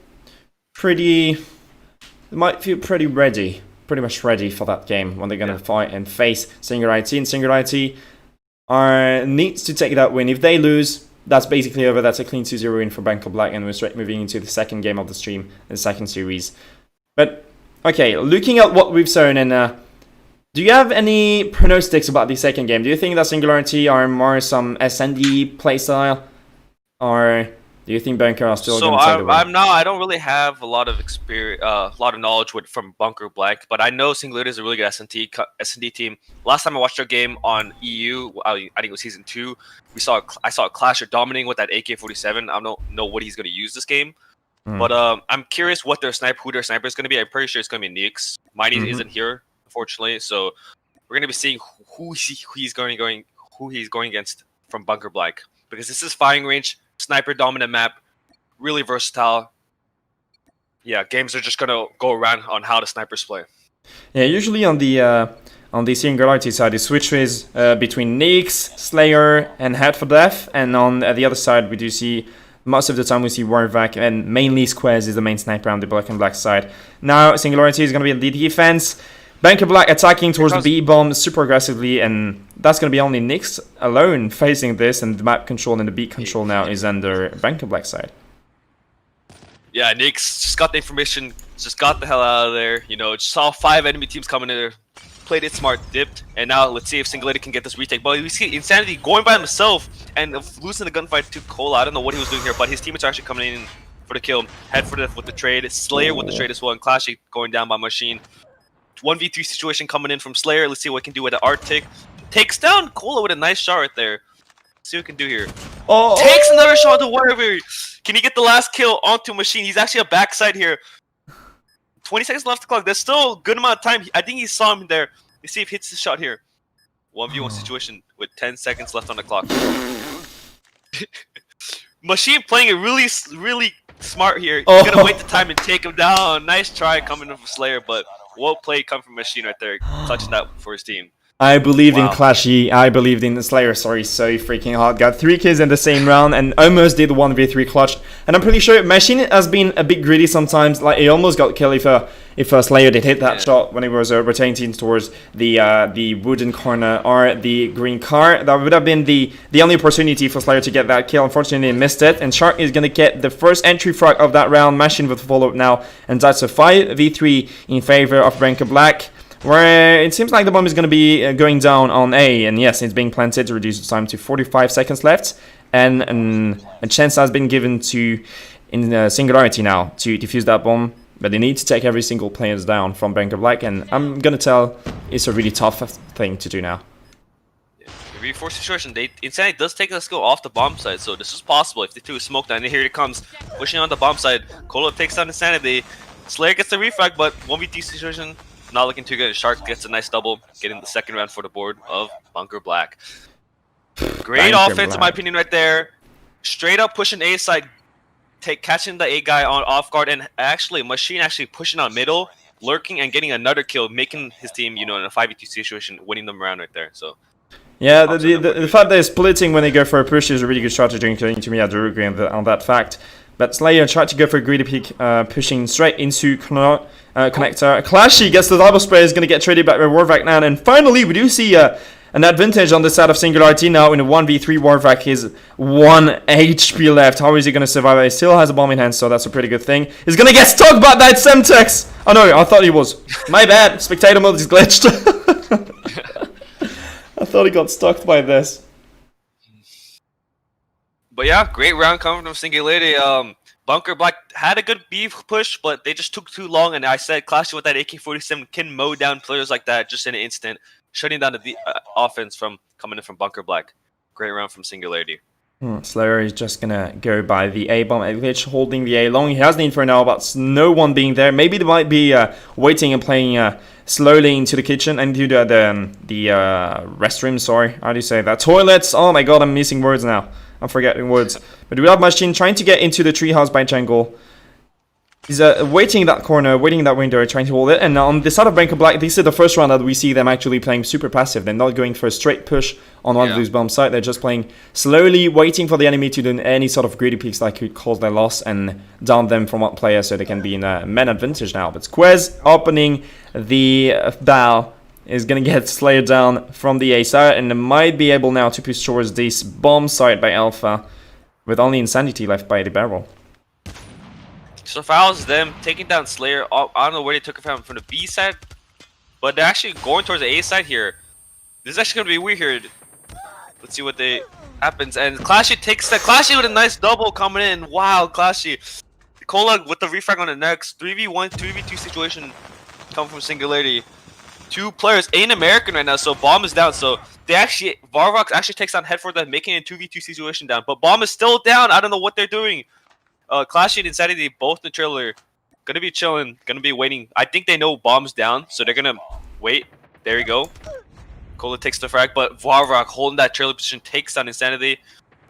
pretty ready, pretty much ready for that game when they're going to fight and face Singularity. And Singularity needs to take that win. If they lose, that's basically over. That's a clean 2-0 win for Banker Black, and we're straight moving into the second game of the stream, the second series. But okay, looking at what we've shown, and do you have any pronostics about the second game? Do you think that Singularity are more some SND playstyle, or do you think Bunker are still going to take the win? I don't really have a lot of experience, a lot of knowledge from Bunker Black, but I know Singularity is a really good SND team. Last time I watched their game on EU, I think it was season 2. I saw a Clasher dominating with that AK-47. I don't know what he's going to use this game. But I'm curious who their sniper is going to be. I'm pretty sure it's going to be Nix. Mighty isn't here, unfortunately, so we're going to be seeing who he's going against from Bunker Black, because this is firing range, sniper dominant map, really versatile. Yeah, games are just going to go around on how the snipers play. Yeah, usually on the Singularity side, it switches between Nix, Slayer, and Head for Death, and on the other side, we do see. Most of the time we see Warvac, and mainly Squares is the main sniper on the black and black side. Now Singularity is going to be in the defense. Banker Black attacking towards the B-bomb super aggressively, and that's going to be only Nix alone facing this, and the map control and the beat control now is under Banker Black's side. Yeah, Nix just got the information, just got the hell out of there. Just saw 5 enemy teams coming in there, played it smart, dipped, and now let's see if Singularity can get this retake. But we see Insanity going by himself and losing the gunfight to Cola. I don't know what he was doing here, but his teammates are actually coming in for the kill. Head for Death with the trade, Slayer with the trade as well, and Clashy going down by Machine. 1v3 situation coming in from Slayer. Let's see what he can do with the Arctic. Takes down Cola with a nice shot right there. Let's see what he can do here. Oh, takes another shot to Warrior. Can he get the last kill onto Machine? He's actually a backside here. 20 seconds left to clock. There's still a good amount of time. I think he saw him there. Let's see if he hits the shot here. 1v1 situation with 10 seconds left on the clock. Machine playing it really, really smart here. He's gonna wait the time and take him down. Nice try coming from Slayer, but well played coming from Machine right there, clutching that for his team. I believed in Clashy. I believed in the Slayer. Sorry, so freaking hard. Got 3 kills in the same round and almost did 1v3 clutch. And I'm pretty sure Machine has been a bit greedy sometimes. Like, he almost got killed if Slayer did hit that shot when he was rotating towards the wooden corner or the green car. That would have been the only opportunity for Slayer to get that kill. Unfortunately, he missed it. And Shark is going to get the first entry frag of that round. Machine will follow now. And that's a 5v3 in favor of Banker Black, where it seems like the bomb is going to be going down on A, and yes, it's being planted to reduce the time to 45 seconds left, and a chance has been given to Singularity now to defuse that bomb, but they need to take every single player down from Banker Black, and I'm going to tell it's a really tough thing to do now. V4 situation, Insanity does take a skill off the bomb side, so this is possible if the 2 smoke down, and here it comes, pushing on the bomb side. Cola takes down Insanity, Slayer gets the refrag, but 1v3 situation, not looking too good. Shark gets a nice double, getting the second round for the board of Bunker Black. Great offense, in my opinion, right there. Straight up pushing A side, catching the A guy on off guard, and actually Machine pushing on middle, lurking and getting another kill, making his team, in a 5v2 situation, winning them around right there. So yeah, the fact that they're splitting when they go for a push is a really good strategy, according to me. I do agree on that fact. But Slayer tried to go for a greedy pick, pushing straight into connector. Clashy gets the double spray, is going to get traded back by Warvac now. And finally, we do see an advantage on the side of Singularity now in a 1v3. Warvac is 1 HP left. How is he going to survive? He still has a bomb in hand, so that's a pretty good thing. He's going to get stuck by that Semtex! Oh no, I thought he was. My bad, spectator mode is glitched. I thought he got stuck by this. But yeah, great round coming from Singularity. Bunker Black had a good B push, but they just took too long. And I said, clashing with that AK-47 can mow down players like that just in an instant, shutting down the offense from coming in from Bunker Black. Great round from Singularity. Slayer is just gonna go by the A bomb. Edwidge holding the A long. He has the info now, but no one being there. Maybe they might be waiting and playing slowly into the kitchen and into the restroom. Sorry, how do you say that? Toilets. Oh my god, I'm missing words now. I'm forgetting words. But we have Machine trying to get into the treehouse by jungle. He's waiting in that corner, waiting in that window, trying to hold it. And on the side of Bunker Black, this is the first round that we see them actually playing super passive. They're not going for a straight push on one of those bomb sites. They're just playing slowly, waiting for the enemy to do any sort of greedy peeks that could cause their loss and down them from one player so they can be in a man advantage now. But Quez opening the bow is going to get Slayer down from the A side and might be able now to push towards this bomb site by Alpha with only Insanity left by the barrel. So fouls them taking down Slayer. I don't know where they took it from the B side, but they're actually going towards the A side here. This is actually gonna be weird here. Let's see what happens. And Clashy takes that. Clashy with a nice double coming in. Wow, Clashy. Cola with the refrag on the next 3v1, 3v2 situation coming from Singularity. Two players ain't American right now, so Bomb is down. So they actually Varvox actually takes down Headford, making a 2v2 situation down. But Bomb is still down. I don't know what they're doing. Clash and Insanity both in the trailer. Gonna be chilling, gonna be waiting. I think they know Bomb's down, so they're gonna wait. There you go. Cola takes the frag, but Varrock holding that trailer position takes down Insanity.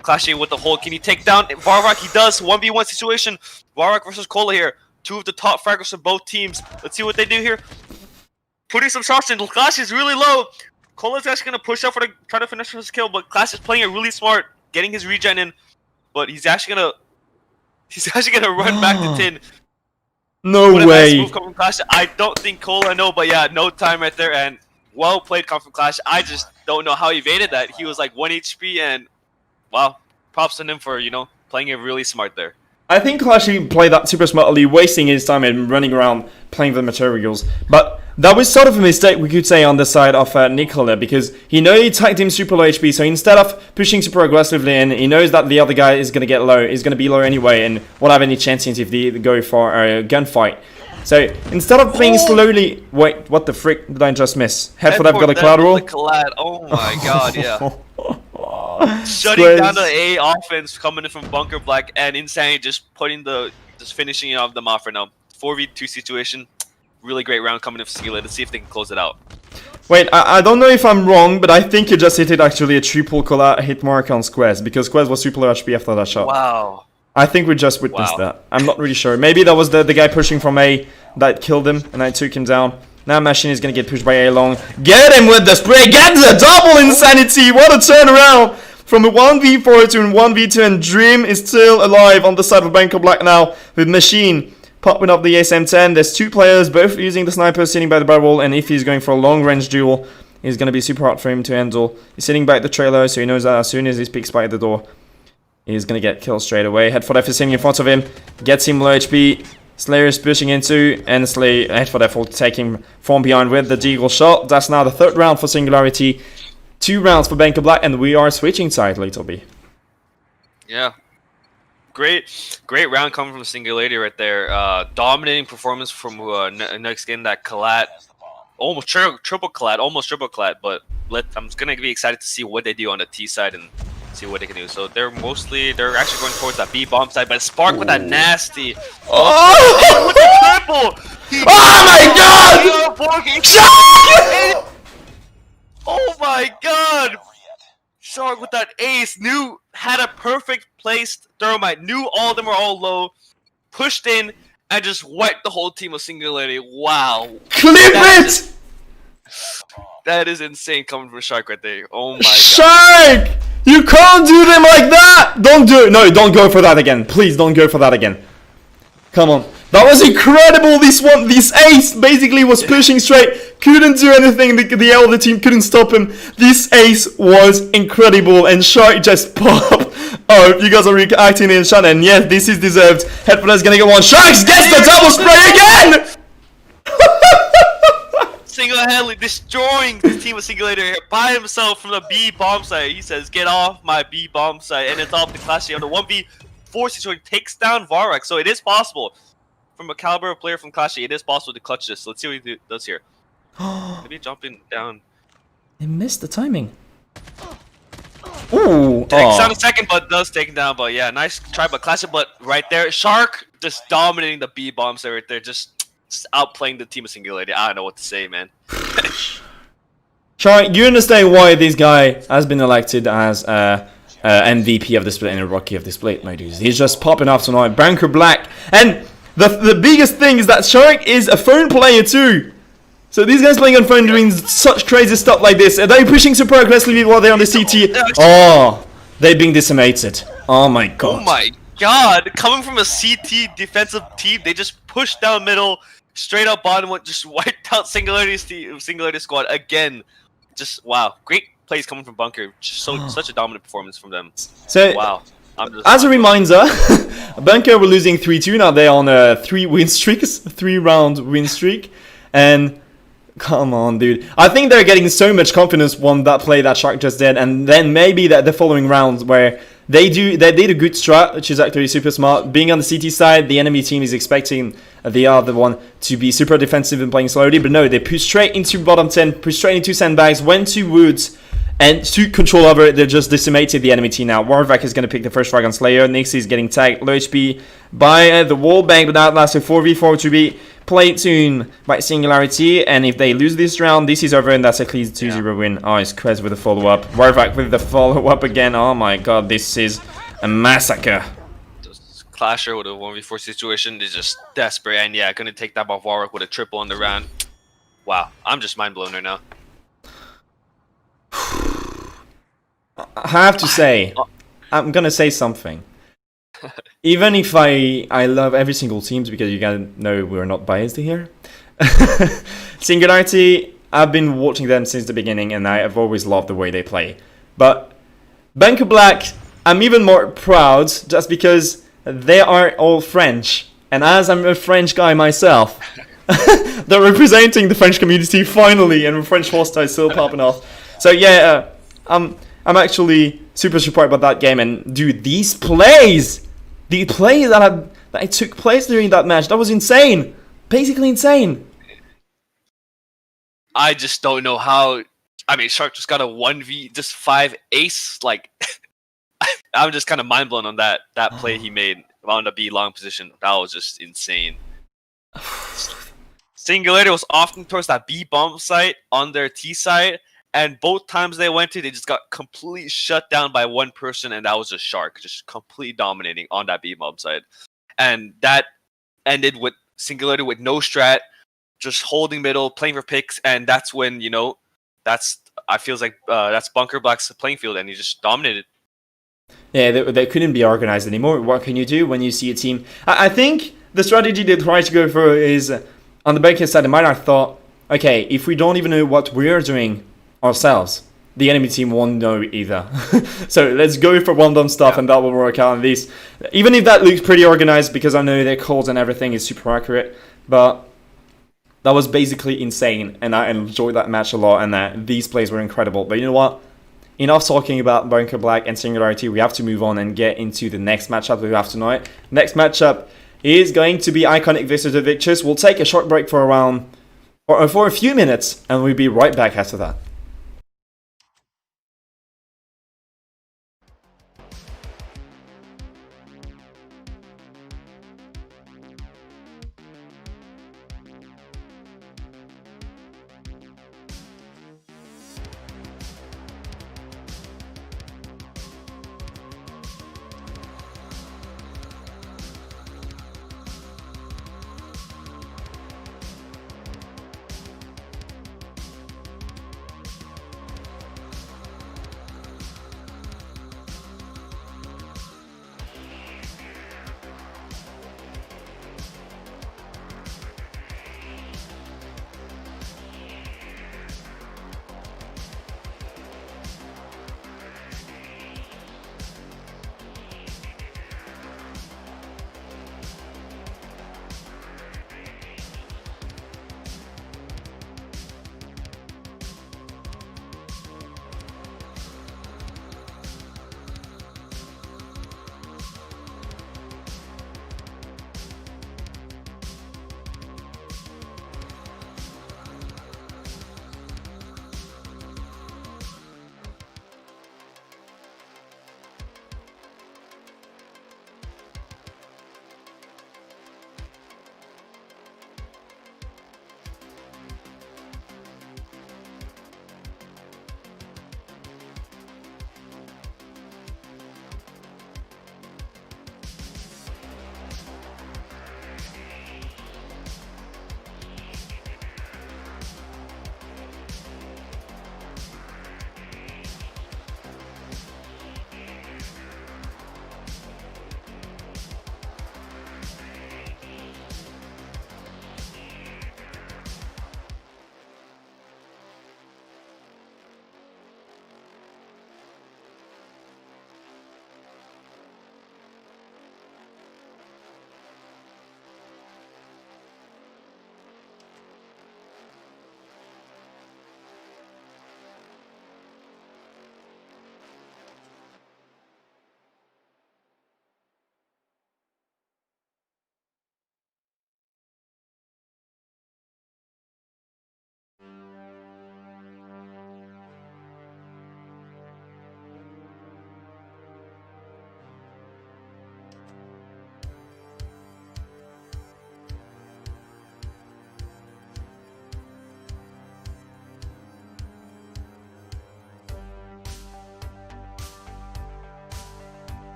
Clashy with the hold. Can he take down Varrock? He does. 1v1 situation. Varrock versus Cola here. Two of the top fraggers from both teams. Let's see what they do here. Putting some shots in. Clash is really low. Cola's actually gonna push up for try to finish his kill, but Clash is playing it really smart, getting his regen in. But he's actually gonna run back to Tin. No what way. A nice move coming from Clash. I don't think Cola know, but yeah, no time right there, and well played coming from Clash. I just don't know how he evaded that. He was like 1 HP, and wow, props to him for playing it really smart there. I think Clashy played that super smartly, wasting his time and running around playing the materials. But that was sort of a mistake, we could say, on the side of Nicola, because he knows he tagged him super low HP, so instead of pushing super aggressively in, he knows that the other guy is going to get low, is going to be low anyway, and won't have any chances if they go for a gunfight. So instead of playing slowly... Wait, what the frick did I just miss? Headford, I've got a collateral. Oh my god, yeah. Shutting down the A offense coming in from Bunker Black, and Insane just finishing off them off right now. 4v2 situation. Really great round coming in for Singularity. Let's see if they can close it out. Wait, I don't know if I'm wrong, but I think you just hit it actually a triple hit mark on Squez, because Squez was super low HP after that shot. Wow. I think we just witnessed that. I'm not really sure. Maybe that was the guy pushing from A that killed him, and I took him down. Now Machine is going to get pushed by A long. Get him with the spray! Get the double Insanity! What a turnaround! From a 1v4 to a 1v2, and Dream is still alive on the side of Bunker Black now, with Machine popping up the SM-10. There's two players, both using the sniper, sitting by the barrel, and if he's going for a long-range duel, it's going to be super hard for him to handle. He's sitting by the trailer, so he knows that as soon as he peeks by the door, he's going to get killed straight away. Headford F is sitting in front of him, gets him low HP. Slayer is pushing into, and Headford F will take him from behind with the deagle shot. That's now the third round for Singularity. 2 rounds for Bunker Black, and we are switching side, Little B. Yeah. Great round coming from Singularity right there. Dominating performance from next game, that Collat. Almost triple Collat, but I'm gonna be excited to see what they do on the T side and see what they can do. So they're actually going towards that B bomb side, but Spark with that nasty. Oh! With the triple! Oh my god! Oh my god! Shark with that ace, had a perfect placed thermite, knew all of them were all low, pushed in, and just wiped the whole team of Singularity. Wow. Clip it! That is insane coming from Shark right there. Oh my god. Shark! You can't do them like that! Don't do it! No, don't go for that again. Please don't go for that again. Come on. That was incredible. This ace basically was pushing straight. Couldn't do anything. The other team couldn't stop him. This ace was incredible. And Shark just popped. Oh, if you guys are reacting in chat, and yes, this is deserved. Headful is gonna get one. Sharks gets the double spray again! Single-handedly destroying this team of Singulator here by himself from the B bomb site. He says, "Get off my B bomb site," and it's off the Clash on the 1v4 situation. Takes down Varrock, so it is possible. From a caliber of player from Clash, it is possible to clutch this. So let's see what he does here. Maybe jumping down. He missed the timing. Ooh, Takes down a second, but does take him down. But yeah, nice try, but Clash, but right there, Shark just dominating the B bomb site right there. Just outplaying the team of Singularity. I don't know what to say, man. Shark, you understand why this guy has been elected as MVP of the split and a Rookie of the split, my dudes. He's just popping off tonight. Banker Black. And the biggest thing is that Shark is a phone player too. So these guys playing on phone doing such crazy stuff like this. Are they pushing super aggressively while they're on the CT? Oh, they're being decimated. Oh my god. Oh my god. Coming from a CT defensive team, they just pushed down middle, straight up bottom, just wiped out Singularity squad again. Just wow. Great plays coming from Bunker. Just such a dominant performance from them. So wow. As a reminder, Bunker were losing 3-2. Now they're on a 3-round win streak. And come on, dude. I think they're getting so much confidence from that play that Shark just did, and then maybe that the following rounds where they did a good strat, which is actually super smart. Being on the CT side, the enemy team is expecting the other one to be super defensive and playing slowly, but no, they push straight into bottom 10, push straight into sandbags, went to woods, and to control over it, they just decimated the enemy team now. Warvac is going to pick the first frag on Slayer. Nixie is getting tagged low HP by the wall bang, but that lasts a 4v4 to be played soon by Singularity. And if they lose this round, this is over, and that's a clean 2-0 win. Oh, it's Quez with the follow-up. Warvac with the follow-up again. Oh my god, this is a massacre. Clasher with a 1v4 situation is just desperate, and yeah, gonna take that off Warwick with a triple on the round. Wow, I'm just mind blown right now. I have to say, I'm gonna say something. Even if I love every single team, because you gotta know we're not biased here. Singularity, I've been watching them since the beginning, and I have always loved the way they play. But Banker Black, I'm even more proud just because they are all French, and as I'm a French guy myself, they're representing the French community finally, and French hostile is still popping off. So yeah, I'm actually super surprised about that game, and dude, these plays, the plays that took place during that match, that was insane, basically insane. I just don't know how. I mean, Shark just got a 1v, just 5 ace. Like, I'm just kind of mind blown on that play he made on the B long position. That was just insane. Singularity was often towards that B bomb site on their T side, and both times they went to, they just got completely shut down by one person, and that was just Shark, just completely dominating on that B bomb side. And that ended with Singularity with no strat, just holding middle, playing for picks, and that's when, you know, I feels like that's Bunker Black's playing field, and he just dominated. Yeah, they couldn't be organized anymore. What can you do when you see a team? I think the strategy they try to go for is, on the Bunker side, they might have thought, okay, if we don't even know what we're doing ourselves, the enemy team won't know either. So let's go for random stuff, and that will work out on this. Even if that looks pretty organized, because I know their calls and everything is super accurate, but that was basically insane, and I enjoyed that match a lot, and these plays were incredible. But you know what? Enough talking about Bunker Black and Singularity. We have to move on and get into the next matchup that we have tonight. Next matchup is going to be Iconic versus the Victors. We'll take a short break for a few minutes, and we'll be right back after that.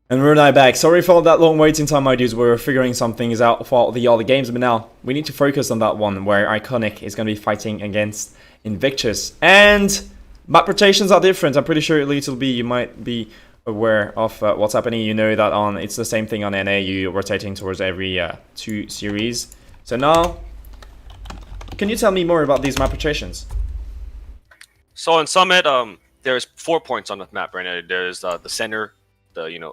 And we're now back. Sorry for that long waiting time, my dudes. We were figuring some things out for the other games, but now we need to focus on that one where Iconic is going to be fighting against Invictus. And map rotations are different. I'm pretty sure Little B, you might be aware of what's happening. You know that on it's the same thing on NA. You're rotating towards every 2 series. So now, can you tell me more about these map rotations? So on Summit, there's 4 points on the map right now. There's the center.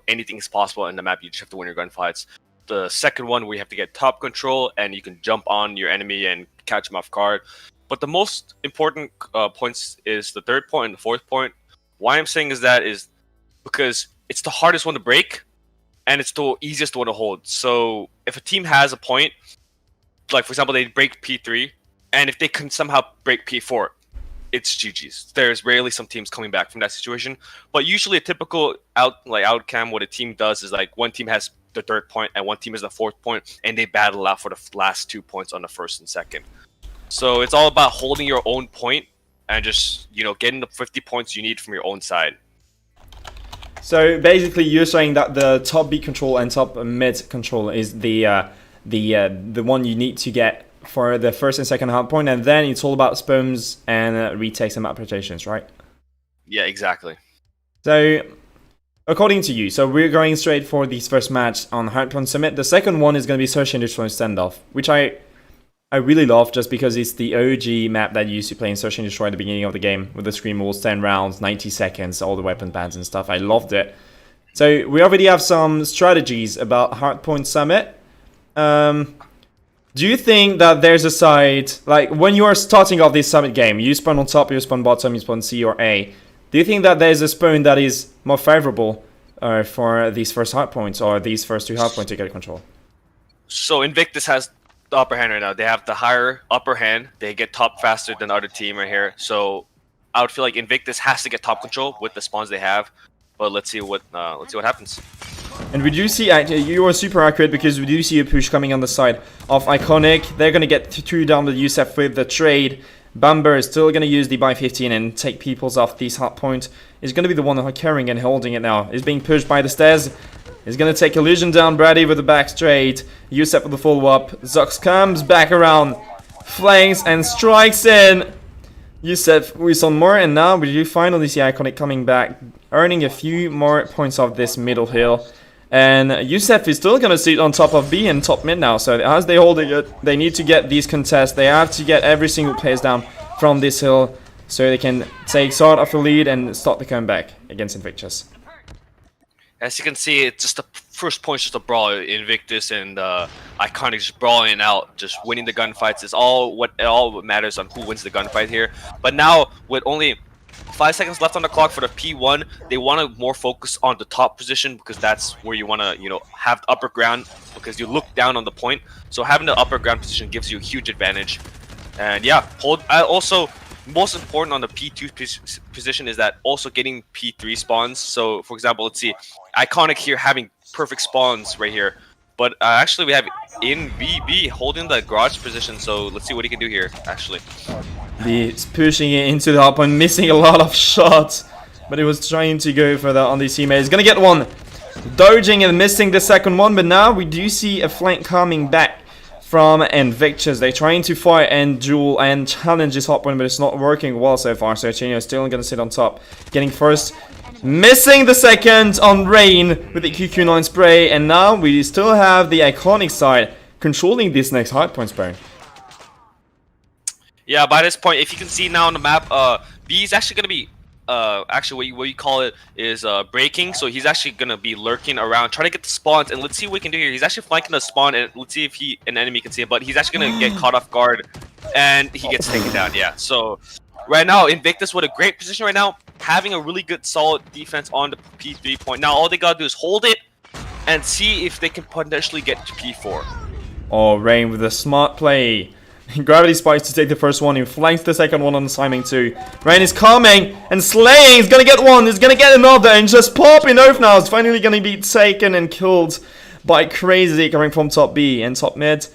Anything is possible in the map. You just have to win your gunfights. The second one, we have to get top control, and you can jump on your enemy and catch them off guard. But the most important points is the third point and the fourth point. Why I'm saying is because it's the hardest one to break, and it's the easiest one to hold. So if a team has a point, like for example, they break P3, and if they can somehow break P4, it's GG's. There's rarely some teams coming back from that situation, but usually a typical outcome, what a team does is like one team has the third point and one team has the fourth point, and they battle out for the last 2 points on the first and second. So it's all about holding your own point and just getting the 50 points you need from your own side. So basically, you're saying that the top B control and top mid control is the one you need to get for the first and second hard point, and then it's all about spams and retakes and map rotations, right? Yeah, exactly. So, according to you, so we're going straight for this first match on Hardpoint Summit. The second one is going to be Search and Destroy Standoff, which I really love just because it's the OG map that you used to play in Search and Destroy at the beginning of the game with the Scream Walls, 10 rounds, 90 seconds, all the weapon bans and stuff. I loved it. So, we already have some strategies about Hardpoint Summit. Do you think that there's a side, like when you are starting off this Summit game, you spawn on top, you spawn bottom, you spawn C or A. Do you think that there's a spawn that is more favorable for these first hardpoints or these first 2 hardpoints to get control? So Invictus has the upper hand right now. They have the higher upper hand. They get top faster than the other team right here. So I would feel like Invictus has to get top control with the spawns they have. But let's see what happens. And we do see, you are super accurate because we do see a push coming on the side of Iconic. They're going to get 2 down with Youssef with the trade. Bamber is still going to use the buy 15 and take peoples off this hard point. He's going to be the one carrying and holding it now. He's being pushed by the stairs. He's going to take Illusion down. Brady with the back straight. Youssef with the follow-up. Zux comes back around. Flanks and strikes in. Youssef with some more, and now we do finally see Iconic coming back, earning a few more points off this middle hill. And Youssef is still going to sit on top of B and top mid now. So as they're holding it, they need to get these contests. They have to get every single place down from this hill so they can take sort of a lead and start the comeback against Invictus. As you can see, it's just the first point, just a brawl. Invictus and Iconic just brawling out, just winning the gunfights. It's all what matters on who wins the gunfight here. But now with only 5 seconds left on the clock for the P1, they want to more focus on the top position because that's where you want to, have the upper ground because you look down on the point. So having the upper ground position gives you a huge advantage. And yeah, also most important on the P2 position is that also getting P3 spawns. So for example, let's see, Iconic here having perfect spawns right here. But actually we have in VB holding the garage position, so let's see what he can do here, actually. He's pushing it into the hard point, missing a lot of shots. But he was trying to go for that on the teammate. He's gonna get one. Dodging and missing the second one, but now we do see a flank coming back from Invictus. They're trying to fight and duel and challenge this hard point, but it's not working well so far. So Chino is still gonna sit on top, getting first. Missing the second on Rain with the QQ9 spray, and now we still have the Iconic side controlling this next hardpoint spawn. Yeah, by this point, if you can see now on the map, B is actually going to be, actually what you call it is breaking. So he's actually going to be lurking around, trying to get the spawns, and let's see what we can do here. He's actually flanking the spawn, and let's see if an enemy can see it, but he's actually going to get caught off guard, and he gets taken down, yeah. So right now, Invictus with a great position right now, having a really good solid defense on the P3 point. Now all they gotta do is hold it and see if they can potentially get to P4. Oh, Rain with a smart play. Gravity spikes to take the first one. He flanks the second one on Simon too. Rain is coming and slaying. He's gonna get one. He's gonna get another and just popping off now. It's finally gonna be taken and killed by Crazy coming from top B and top mid.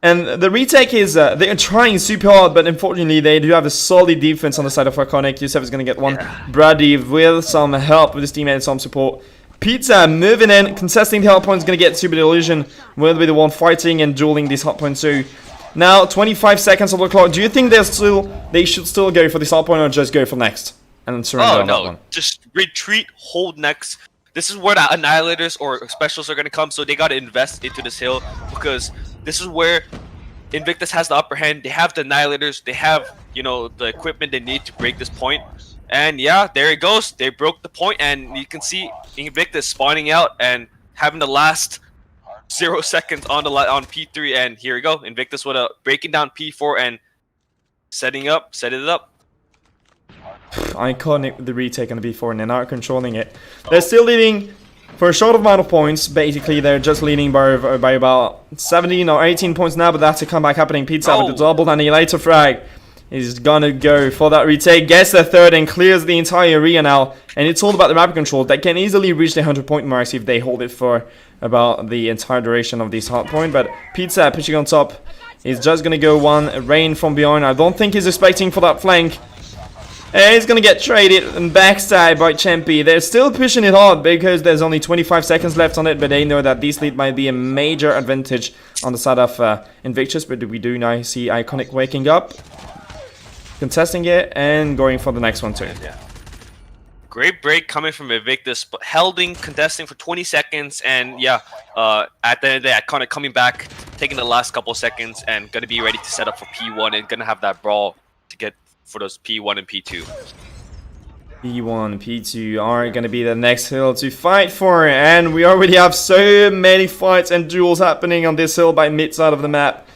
And the retake is, they are trying super hard, but unfortunately they do have a solid defense on the side of Iconic. Youssef is going to get one. Yeah. Brady with some help with his teammate and some support Pizza moving in, contesting the hot point is going to get Super Illusion. Will be the one fighting and dueling this hot point too. Now, 25 seconds on the clock. Do you think they should still go for this hot point or just go for next? And surrender on that one? Just retreat, hold next. This is where the Annihilators or Specials are going to come, so they got to invest into this hill because this is where Invictus has the upper hand. They have the Annihilators. They have, you know, the equipment they need to break this point. And yeah, there it goes. They broke the point, and you can see Invictus spawning out and having the last 0 seconds on P3. And here we go. Invictus with a breaking down P4 and setting it up. Iconic with the retake on the B4, and they're not controlling it. They're still leading for a short amount of points. Basically, they're just leading by about 17 or 18 points now, but that's a comeback happening. Pizza with the double annihilator frag is gonna go for that retake, gets the third and clears the entire area now. And it's all about the map control. They can easily reach the 100-point marks if they hold it for about the entire duration of this hard point. But Pizza pushing on top is just gonna go one rain from behind. I don't think he's expecting for that flank. And he's gonna get traded and backstab by Champy. They're still pushing it hard because there's only 25 seconds left on it, but they know that this lead might be a major advantage on the side of Invictus. But we do now see Iconic waking up, contesting it, and going for the next one too. Yeah. Great break coming from Invictus, but holding, contesting for 20 seconds, and yeah, at the end of the day, Iconic coming back, taking the last couple seconds, and gonna be ready to set up for P1 and gonna have that brawl to get for those P1 and P2. P1 and P2 are going to be the next hill to fight for, and we already have so many fights and duels happening on this hill by mid-side of the map.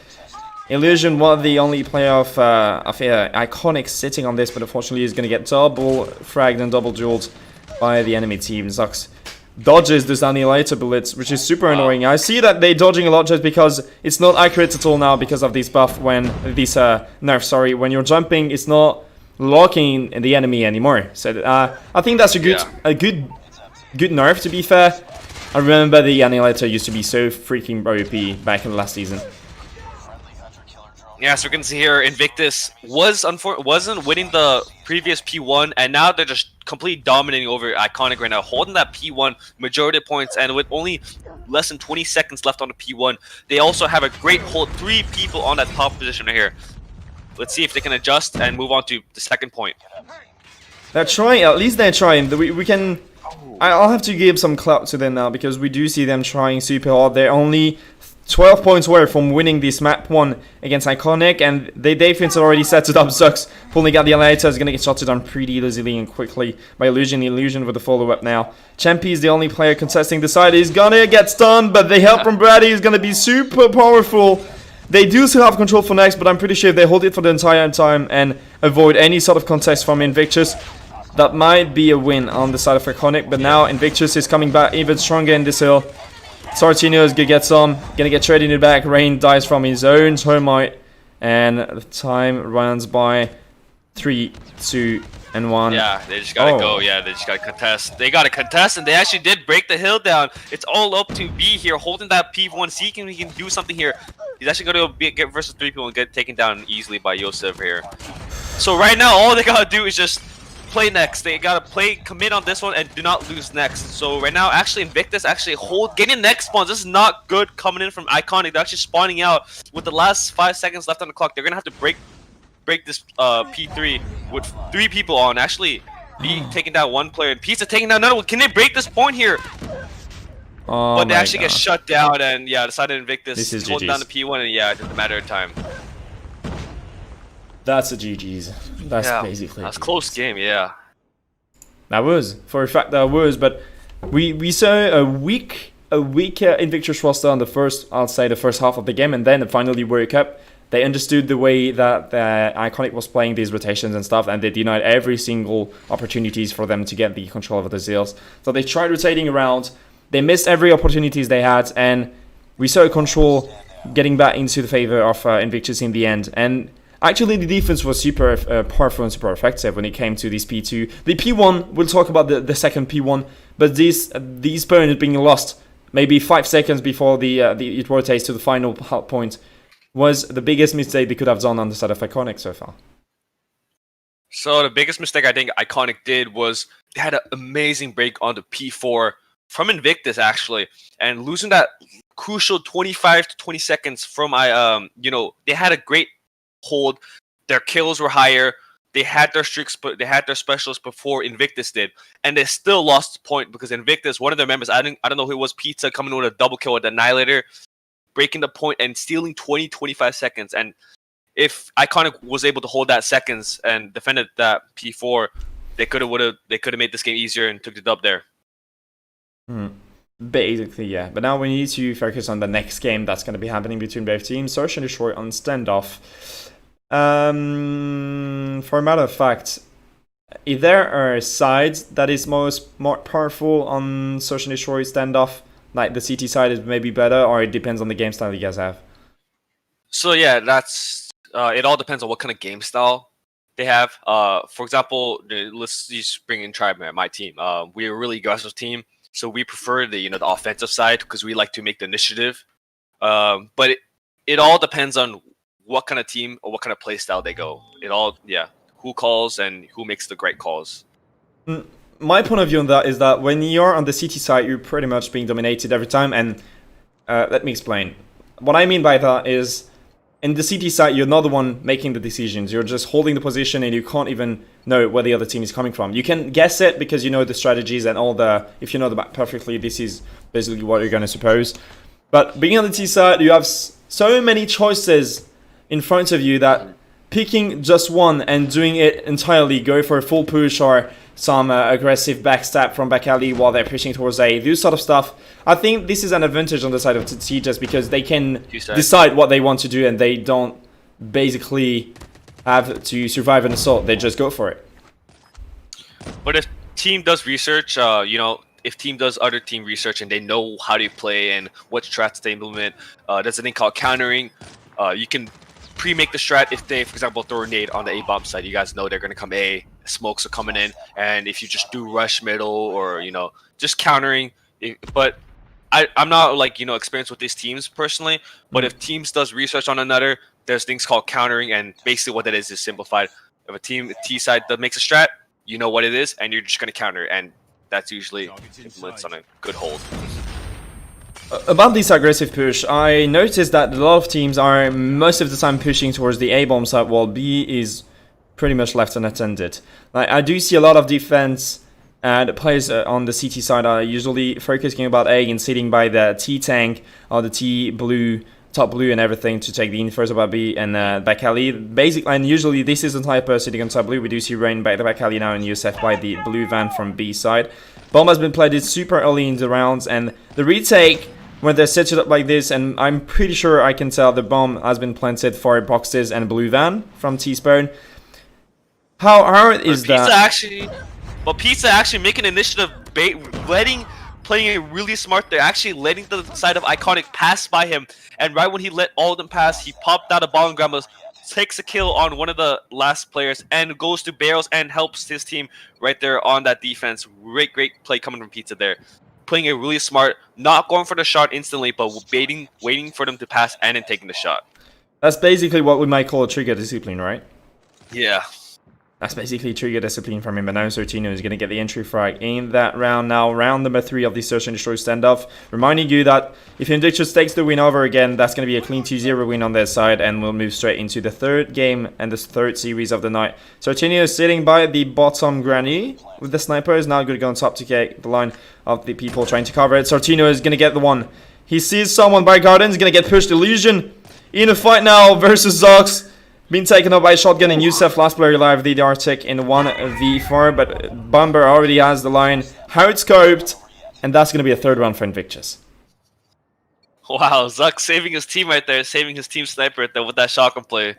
Illusion was the only player of Iconic sitting on this, but unfortunately he's going to get double fragged and double dueled by the enemy team. Zux dodges this annihilator bullets, which is super annoying. I see that they're dodging a lot just because it's not accurate at all now because of this buff when this nerf. Sorry, when you're jumping, it's not locking the enemy anymore. So I think that's a good nerf. To be fair, I remember the annihilator used to be so freaking OP back in the last season. Yeah, so we can see here Invictus wasn't winning the previous P1, and now they're just completely dominating over Iconic right now, holding that P1 majority of points, and with only less than 20 seconds left on the P1, they also have a great hold, 3 people on that top position right here. Let's see if they can adjust and move on to the second point. They're trying, at least they're trying. We can... I'll have to give some clout to them now because we do see them trying super hard. They're only 12 points away from winning this map 1 against Iconic, and their defense already set it up. Sucks. Pulling out the elevator is going to get shot down pretty easily and quickly by Illusion. Illusion with the follow-up now. Champy is the only player contesting the side. He's going to get stunned, but the help from Brady is going to be super powerful. They do still have control for next, but I'm pretty sure if they hold it for the entire time and avoid any sort of contest from Invictus, that might be a win on the side of Iconic. But now Invictus is coming back even stronger in this hill. Sortino is gonna get some, gonna get traded in the back. Rain dies from his own termite, and the time runs by 3, 2, and 1. Yeah, they just gotta go. Yeah, they just gotta contest. They gotta contest, and they actually did break the hill down. It's all up to B here, holding that P1, seeking he can do something here. He's actually gonna get versus 3 people and get taken down easily by Yosef here. So right now, all they gotta do is just play next. They gotta commit on this one and do not lose next. So right now, actually Invictus getting next spawns. This is not good coming in from Iconic. They're actually spawning out with the last 5 seconds left on the clock. They're gonna have to break this P3 with 3 people on. Actually, B taking down 1 player and Pizza taking down another one. Can they break this point here? Oh, but they actually get shut down, and yeah, decided Invictus is holding down the P1, and yeah, it's just a matter of time. That's a GG's. That's basically. That's a close game, yeah. That was, for a fact, that was. But we saw a weak Invictus roster on the first half of the game, and then finally woke up. They understood the way that Iconic was playing these rotations and stuff, and they denied every single opportunities for them to get the control over the Zeals. So they tried rotating around. They missed every opportunities they had, and we saw control getting back into the favor of Invictus in the end. And actually, the defense was super powerful and super effective when it came to this P2. The P1, we'll talk about the second P1, but these opponent being lost maybe 5 seconds before it rotates to the final point was the biggest mistake they could have done on the side of Iconic so far. So the biggest mistake I think Iconic did was they had an amazing break on the P4 from Invictus actually, and losing that crucial 25 to 20 seconds from they had a great hold. Their kills were higher. They had their streaks, but they had their specials before Invictus did, and they still lost the point because Invictus, one of their members, I don't know who it was, Pizza, coming in with a double kill with the Annihilator, breaking the point and stealing 25 seconds. And if Iconic was able to hold that seconds and defended that P4, they could have made this game easier and took the dub there. Basically, yeah. But now we need to focus on the next game that's going to be happening between both teams. Search and Destroy on standoff. For a matter of fact, if there are sides that is more powerful on Search and Destroy standoff, like the CT side is maybe better, or it depends on the game style you guys have? So yeah, that's it all depends on what kind of game style they have. For example, let's just bring in Tribe, my team. We're a really aggressive team, so we prefer the offensive side because we like to make the initiative. But it all depends on what kind of team or what kind of play style they go. Who calls and who makes the great calls. My point of view on that is that when you're on the CT side, you're pretty much being dominated every time. And let me explain. What I mean by that is, in the CT side, you're not the one making the decisions. You're just holding the position and you can't even know where the other team is coming from. You can guess it because you know the strategies and if you know the map perfectly, this is basically what you're going to suppose. But being on the T side, you have so many choices in front of you that picking just one and doing it entirely, go for a full push or some aggressive backstab from back alley while they're pushing towards A, this sort of stuff. I think this is an advantage on the side of TT just because they can decide what they want to do and they don't basically have to survive an assault. They just go for it. But if team does research, if team does other team research and they know how to play and what strats they implement, there's a thing called countering. You can pre-make the strat if they, for example, throw a nade on the A-bomb side. You guys know they're going to come A, smokes are coming in, and if you just do rush middle or, just countering. But I'm not, experienced with these teams personally, but if teams does research on another, there's things called countering, and basically what that is simplified. If a team T side that makes a strat, you know what it is, and you're just going to counter, and that's usually implements on a good hold. About this aggressive push, I noticed that a lot of teams are most of the time pushing towards the A-bomb side while B is pretty much left unattended. I do see a lot of defense and players on the CT side are usually focusing about A and sitting by the T tank or the T blue, top blue and everything to take the infos about B and back alley. Basically, and usually this isn't hyper sitting on top blue. We do see Rain by the back alley now and Yusef by the blue van from B side. Bomb has been played super early in the rounds, and the retake, when they set it up like this, and I'm pretty sure I can tell the bomb has been planted for boxes and blue van from T-Spawn. How hard is that? Pizza actually making initiative, playing it really smart. They're actually letting the side of Iconic pass by him, and right when he let all of them pass, he popped out a ball and grandmas, takes a kill on one of the last players, and goes to barrels and helps his team right there on that defense. Great play coming from Pizza there. Playing it really smart, not going for the shot instantly, but waiting for them to pass and then taking the shot. That's basically what we might call a trigger discipline, right? Yeah. That's basically trigger discipline from him, but now Sortino is going to get the entry frag in that round now, round number 3 of the Search and Destroy standoff. Reminding you that if Invictus takes the win over again, that's going to be a clean 2-0 win on their side, and we'll move straight into the third game and the third series of the night. Sortino is sitting by the bottom granny with the sniper, is now going to go on top to get the line of the people trying to cover it. Sortino is going to get the one. He sees someone by Garden, is going to get pushed. Illusion in a fight now versus Zox. Been taken up by a shotgun, and Yusef, last player alive, the Arctic in 1v4, but Bumber already has the line outscoped, and that's going to be a third round for Invictus. Wow, Zuck saving his team right there, saving his team sniper right there with that shotgun play.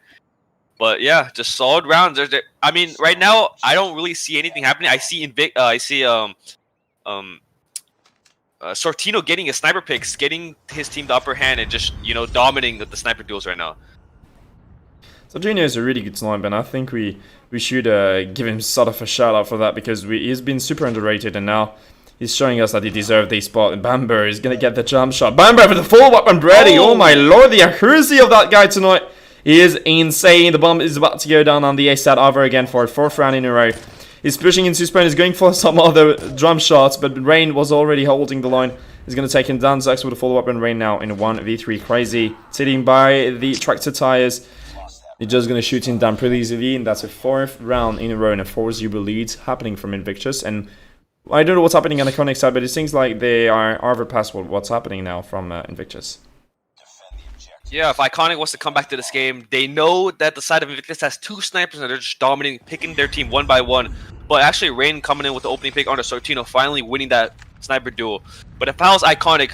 But yeah, just solid rounds. I mean, right now I don't really see anything happening. I see Sortino getting his sniper picks, getting his team the upper hand, and just dominating the sniper duels right now. Sortino is a really good sniper, and I think we should give him sort of a shout out for that, because he's been super underrated, and now he's showing us that he deserved this spot. And Bamber is gonna get the jump shot. Bamber with the full weapon ready. Oh my lord, the accuracy of that guy tonight is insane. The bomb is about to go down on the A side over again for a 4th round in a row. He's pushing into Spain. He's going for some other drum shots, but Rain was already holding the line. He's going to take him down. Zax with a follow-up, and Rain now in a 1v3. Crazy. Sitting by the tractor tires. He's just going to shoot him down pretty easily, and that's a 4th round in a row and a 4-0 lead happening from Invictus. And I don't know what's happening on the Iconic side, but it seems like they are overpassed what's happening now from Invictus. Yeah, if Iconic wants to come back to this game, they know that the side of Invictus has 2 snipers and they're just dominating, picking their team one by one. But actually, Rain coming in with the opening pick on the Sortino, finally winning that sniper duel. But if I was Iconic,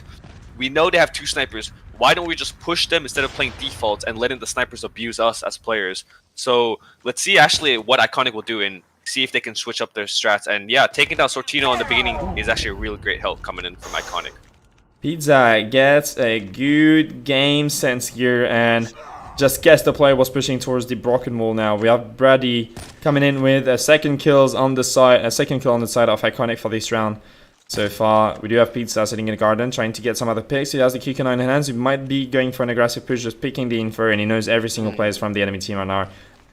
we know they have 2 snipers. Why don't we just push them instead of playing defaults and letting the snipers abuse us as players? So let's see actually what Iconic will do and see if they can switch up their strats. And yeah, taking down Sortino in the beginning is actually a really great help coming in from Iconic. Pizza gets a good game sense here and just guess the player was pushing towards the broken wall now. We have Brady coming in with a second kill on the side of Iconic for this round. So far, we do have Pizza sitting in the garden, trying to get some other picks. He has the Q9 in hands. He might be going for an aggressive push, just picking the info, and he knows every single player from the enemy team are now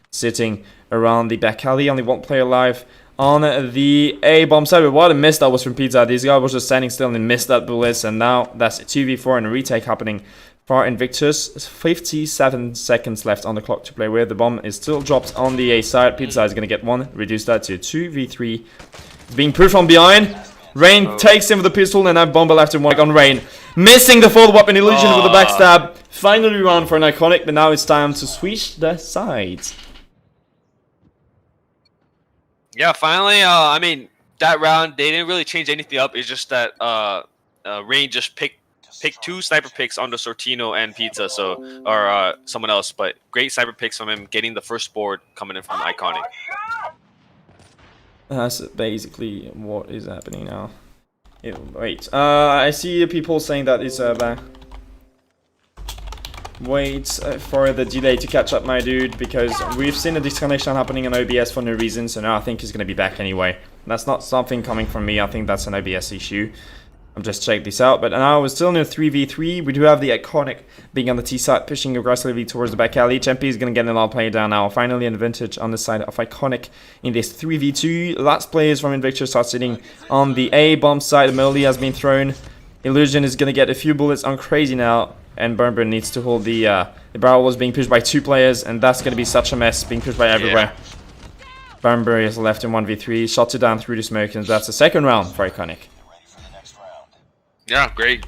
sitting around the back alley. Only one player alive on the A-bomb side. But what a miss that was from Pizza. This guy was just standing still and he missed that bullet, and now that's a 2v4 and a retake happening for Invictus. 57 seconds left on the clock to play with. The bomb is still dropped on the A side. Pizza is going to get one, reduce that to 2v3. It's being pushed from behind. Rain takes him with the pistol, and now Bomber left him on Rain. Missing the full weapon illusion with the backstab. Finally round for an Iconic, but now it's time to switch the sides. Yeah, finally, I mean, that round, they didn't really change anything up. It's just that Rain just picked 2 sniper picks on the Sortino and Pizza, or someone else, but great sniper picks from him, getting the first board coming in from Iconic. That's basically what is happening now. Wait, I see people saying that it's back. Wait for the delay to catch up, my dude, because we've seen a disconnection happening on OBS for no reason, so now I think he's going to be back anyway. That's not something coming from me, I think that's an OBS issue. I'm just checking this out, but now we're still in a 3v3. We do have the Iconic being on the T side, pushing aggressively towards the back alley. Champi is going to get an all play down now. Finally an advantage on the side of Iconic in this 3v2. Last players from Invictus are sitting on the A bomb side. The molly has been thrown. Illusion is going to get a few bullets on Crazy now, and Burnburn needs to hold the barrel was being pushed by 2 players, and that's going to be such a mess, being pushed by everywhere. Yeah. Burnburn is left in 1v3, shot it down through the smoke, and that's the second round for Iconic. Yeah, great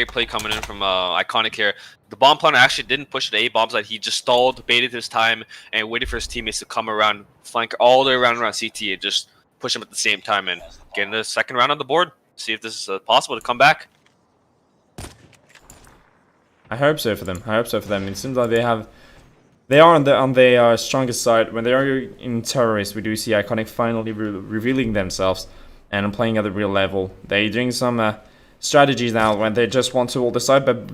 play coming in from Iconic here. The bomb planner actually didn't push the A-bomb side. He just stalled, baited his time, and waited for his teammates to come around, flank all the way around CT, and just push him at the same time and get in the second round on the board. See if this is possible to come back. I hope so for them. I hope so for them. It seems like they are on their strongest side. When they are in terrorists, we do see Iconic finally revealing themselves and playing at the real level. They're doing some strategies now when they just want to hold the side, but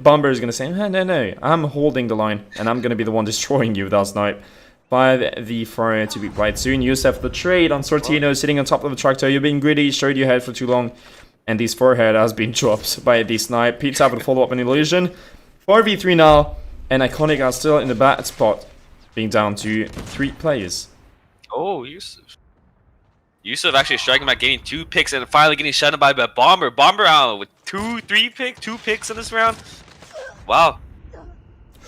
Bomber is going to say, no, I'm holding the line, and I'm going to be the one destroying you with our snipe. 5v4 to be quite soon. Yusef the trade on Sortino, sitting on top of the tractor. You're being greedy, showed your head for too long, and this forehead has been dropped by the snipe. Pizza with a follow-up an illusion. 4v3 now, and Iconic are still in the bad spot, being down to 3 players. Oh, Yusuf actually striking by getting 2 picks and finally getting shut down by Bomber. Bomber out with 2 picks in this round. Wow.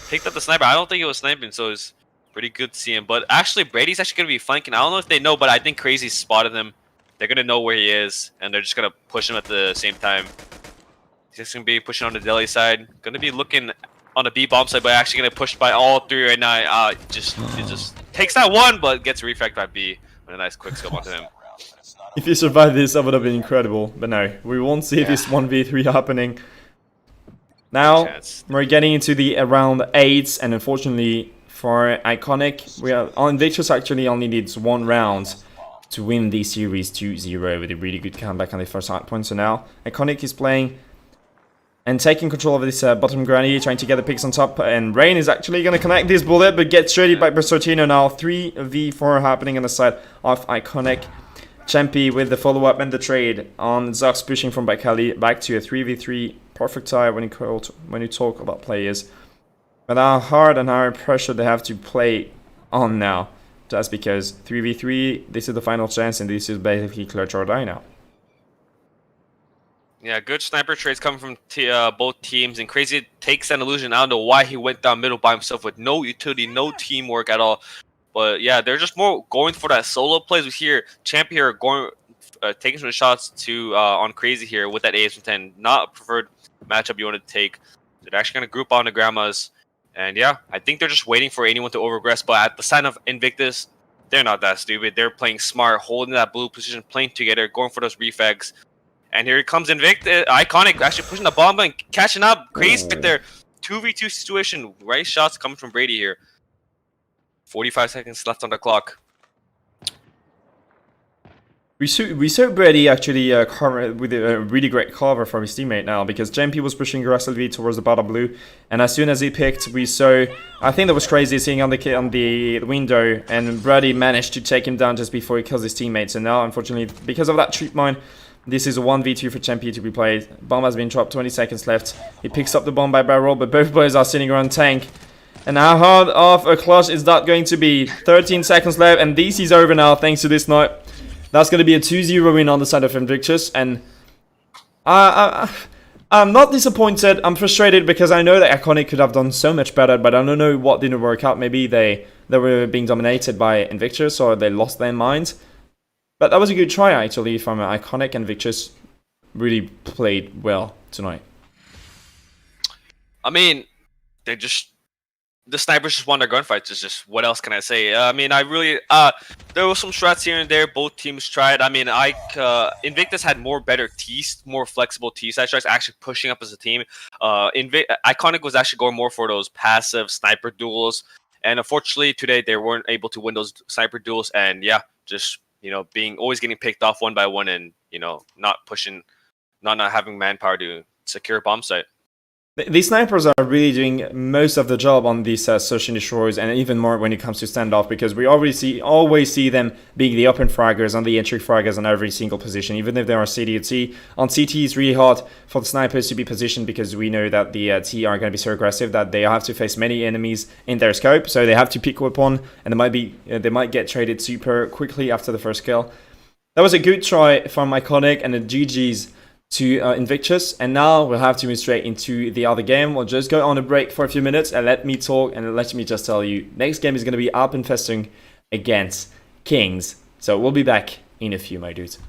Picked up the sniper. I don't think it was sniping, so it's pretty good to see him. But actually, Brady's actually going to be flanking. I don't know if they know, but I think Crazy spotted him. They're going to know where he is, and they're just going to push him at the same time. He's just going to be pushing on the deli side. Going to be looking on the B-bomb side, but actually going to push by all 3 right now. It just takes that one, but gets refract by B. With a nice quick scope onto him. If you survive this, that would have been incredible. But no, we won't see this 1v3 happening. Now, we're getting into the round 8, and unfortunately for Iconic, Invictus actually only needs 1 round to win the series 2-0 with a really good comeback on the first hard point. So now, Iconic is playing and taking control of this bottom granny, trying to get the picks on top, and Rain is actually going to connect this bullet, but gets shredded by Sortino now. 3v4 happening on the side of Iconic. Champi with the follow-up and the trade on Zox pushing from Bakali back to a 3v3. Perfect tie when you talk about players. But how hard and how pressure they have to play on now. That's because 3v3, this is the final chance, and this is basically clutch or die now. Yeah, good sniper trades coming from both teams, and Crazy takes that illusion. I don't know why he went down middle by himself with no utility, no teamwork at all. But yeah, they're just more going for that solo plays. We hear Champ here going, taking some shots to on Crazy here with that AS-10. Not a preferred matchup you want to take. They're actually going to group on the Grandmas. And yeah, I think they're just waiting for anyone to overaggress. But at the sign of Invictus, they're not that stupid. They're playing smart, holding that blue position, playing together, going for those refags. And here comes Invictus, Iconic, actually pushing the bomb and catching up. Crazy with their 2v2 situation. Right shots coming from Brady here. 45 seconds left on the clock. We saw Brady actually cover with a really great cover from his teammate now, because JMP was pushing aggressively towards the bottom blue, and as soon as he picked, we saw, I think that was Crazy seeing on the window, and Brady managed to take him down just before he kills his teammates. And now, unfortunately, because of that trip mine, this is a 1v2 for Champion to be played. Bomb has been dropped, 20 seconds left. He picks up the bomb by barrel, but both players are sitting around tank. And how hard of a clutch is that going to be? 13 seconds left, and this is over now thanks to this night. That's going to be a 2-0 win on the side of Invictus, and I'm not disappointed. I'm frustrated because I know that Iconic could have done so much better, but I don't know what didn't work out. Maybe they were being dominated by Invictus, or they lost their minds. But that was a good try, actually, from Iconic, and Invictus really played well tonight. I mean, the snipers just won their gunfights. It's just, what else can I say? I mean, there was some strats here and there. Both teams tried. I mean, Invictus had better T's, more flexible T-side strikes, actually pushing up as a team. Iconic was actually going more for those passive sniper duels. And unfortunately, today, they weren't able to win those sniper duels. And yeah, just, always getting picked off one by one, and, not pushing, not having manpower to secure a bomb site. These snipers are really doing most of the job on these search and destroys, and even more when it comes to standoff, because we always see them being the open fraggers and the entry fraggers on every single position, even if they are CT at T. On CT, it's really hard for the snipers to be positioned, because we know that the T are going to be so aggressive that they have to face many enemies in their scope, so they have to pick weapon, and they might get traded super quickly after the first kill. That was a good try from Iconic, and the GG's to Invictus, and now we'll have to move straight into the other game. We'll just go on a break for a few minutes and let me talk, and let me just tell you, next game is going to be Alpenfestung against Kings. So we'll be back in a few, my dudes.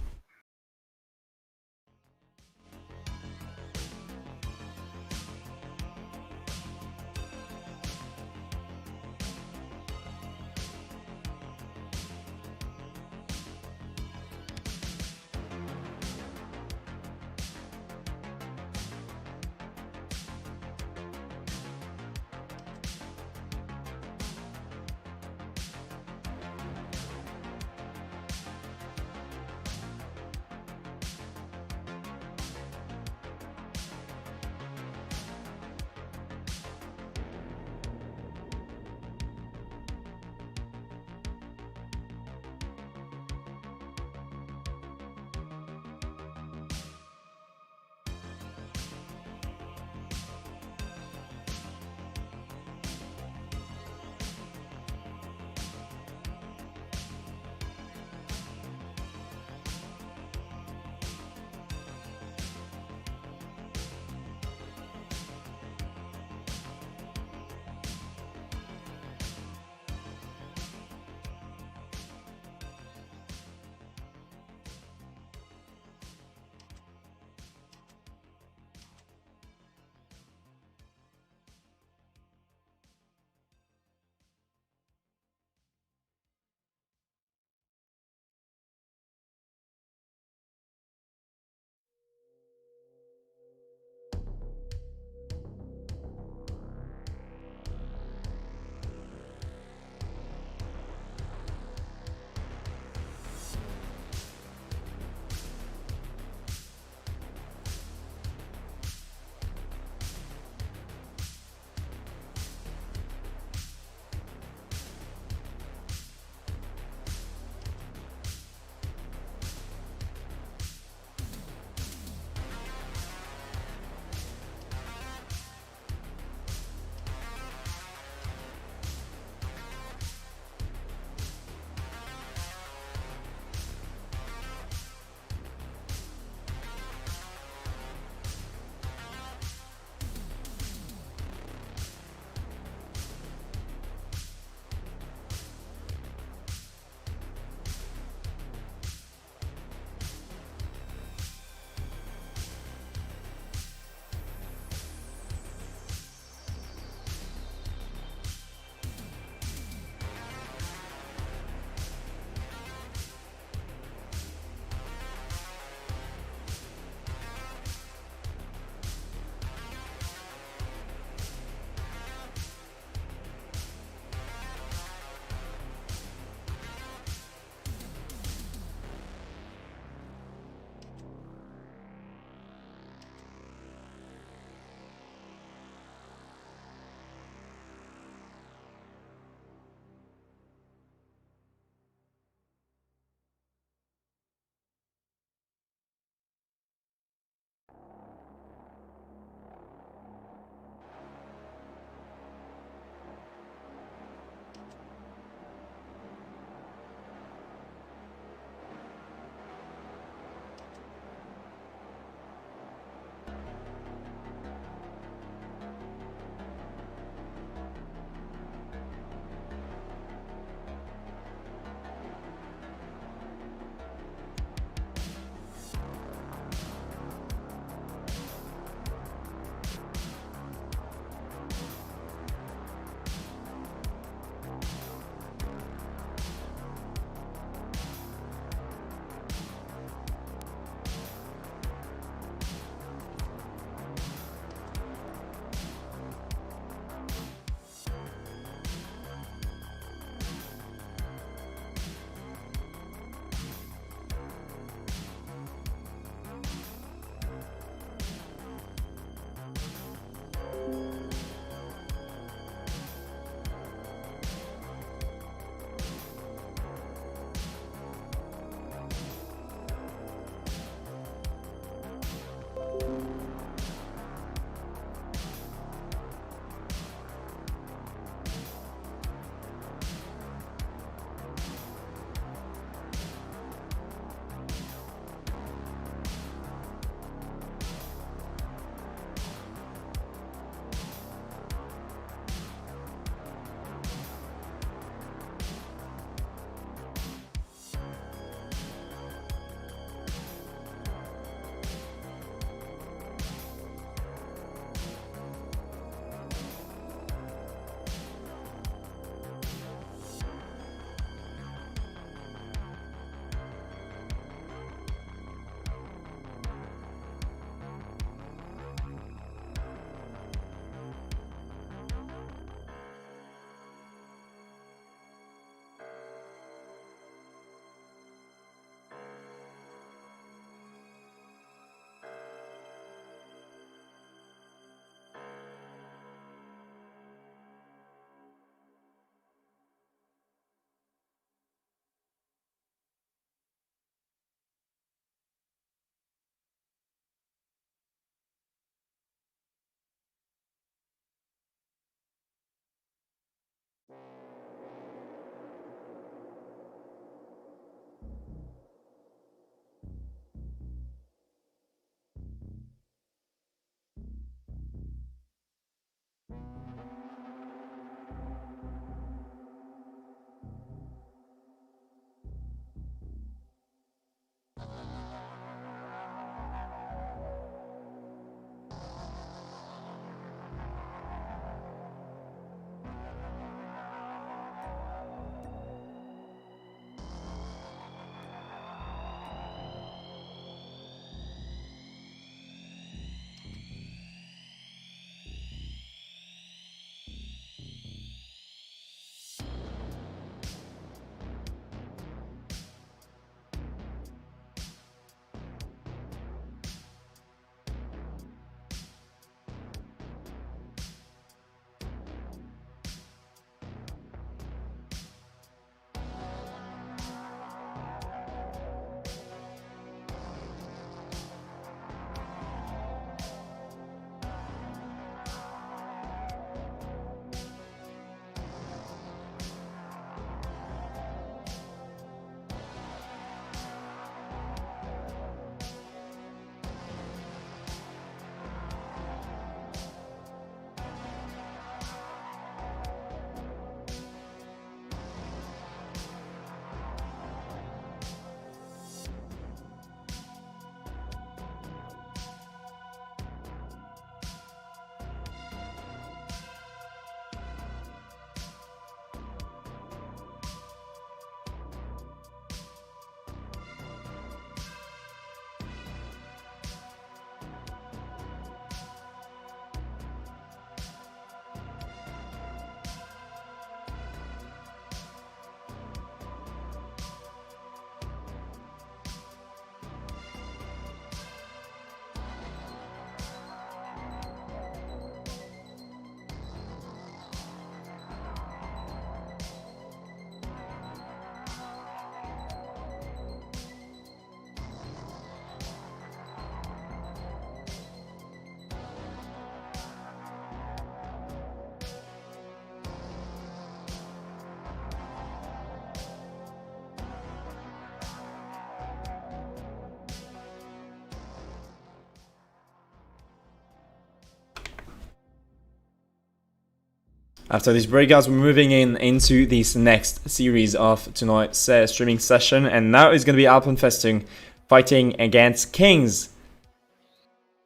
After these breakouts, we're moving into this next series of tonight's streaming session, and now it's going to be Alpenfestung fighting against Kings.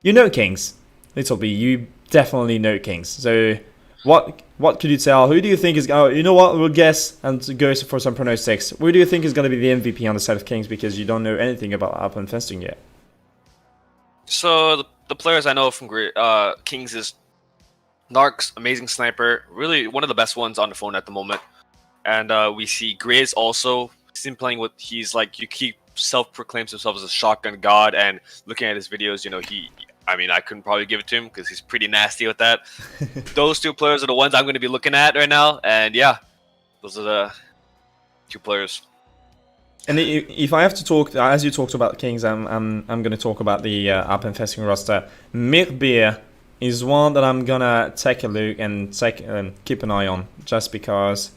You know Kings, Little B, you definitely know Kings. So what could you tell? Who do you think is going? You know what? We'll guess and go for some pronostics. Who do you think is going to be the MVP on the side of Kings, because you don't know anything about Alpenfestung yet? So the players I know from Kings is Narcs, amazing sniper, really one of the best ones on the phone at the moment. And we see Grizz also. He's been playing with, he's like, you keep self-proclaims himself as a shotgun god, and looking at his videos, you know, I couldn't probably give it to him because he's pretty nasty with that. Those two players are the ones I'm going to be looking at right now, and yeah, those are the two players. And if I have to talk, as you talked about Kings, I'm going to talk about the Alpenfestung roster. Mirbeer is one that I'm gonna take a look and keep an eye on, just because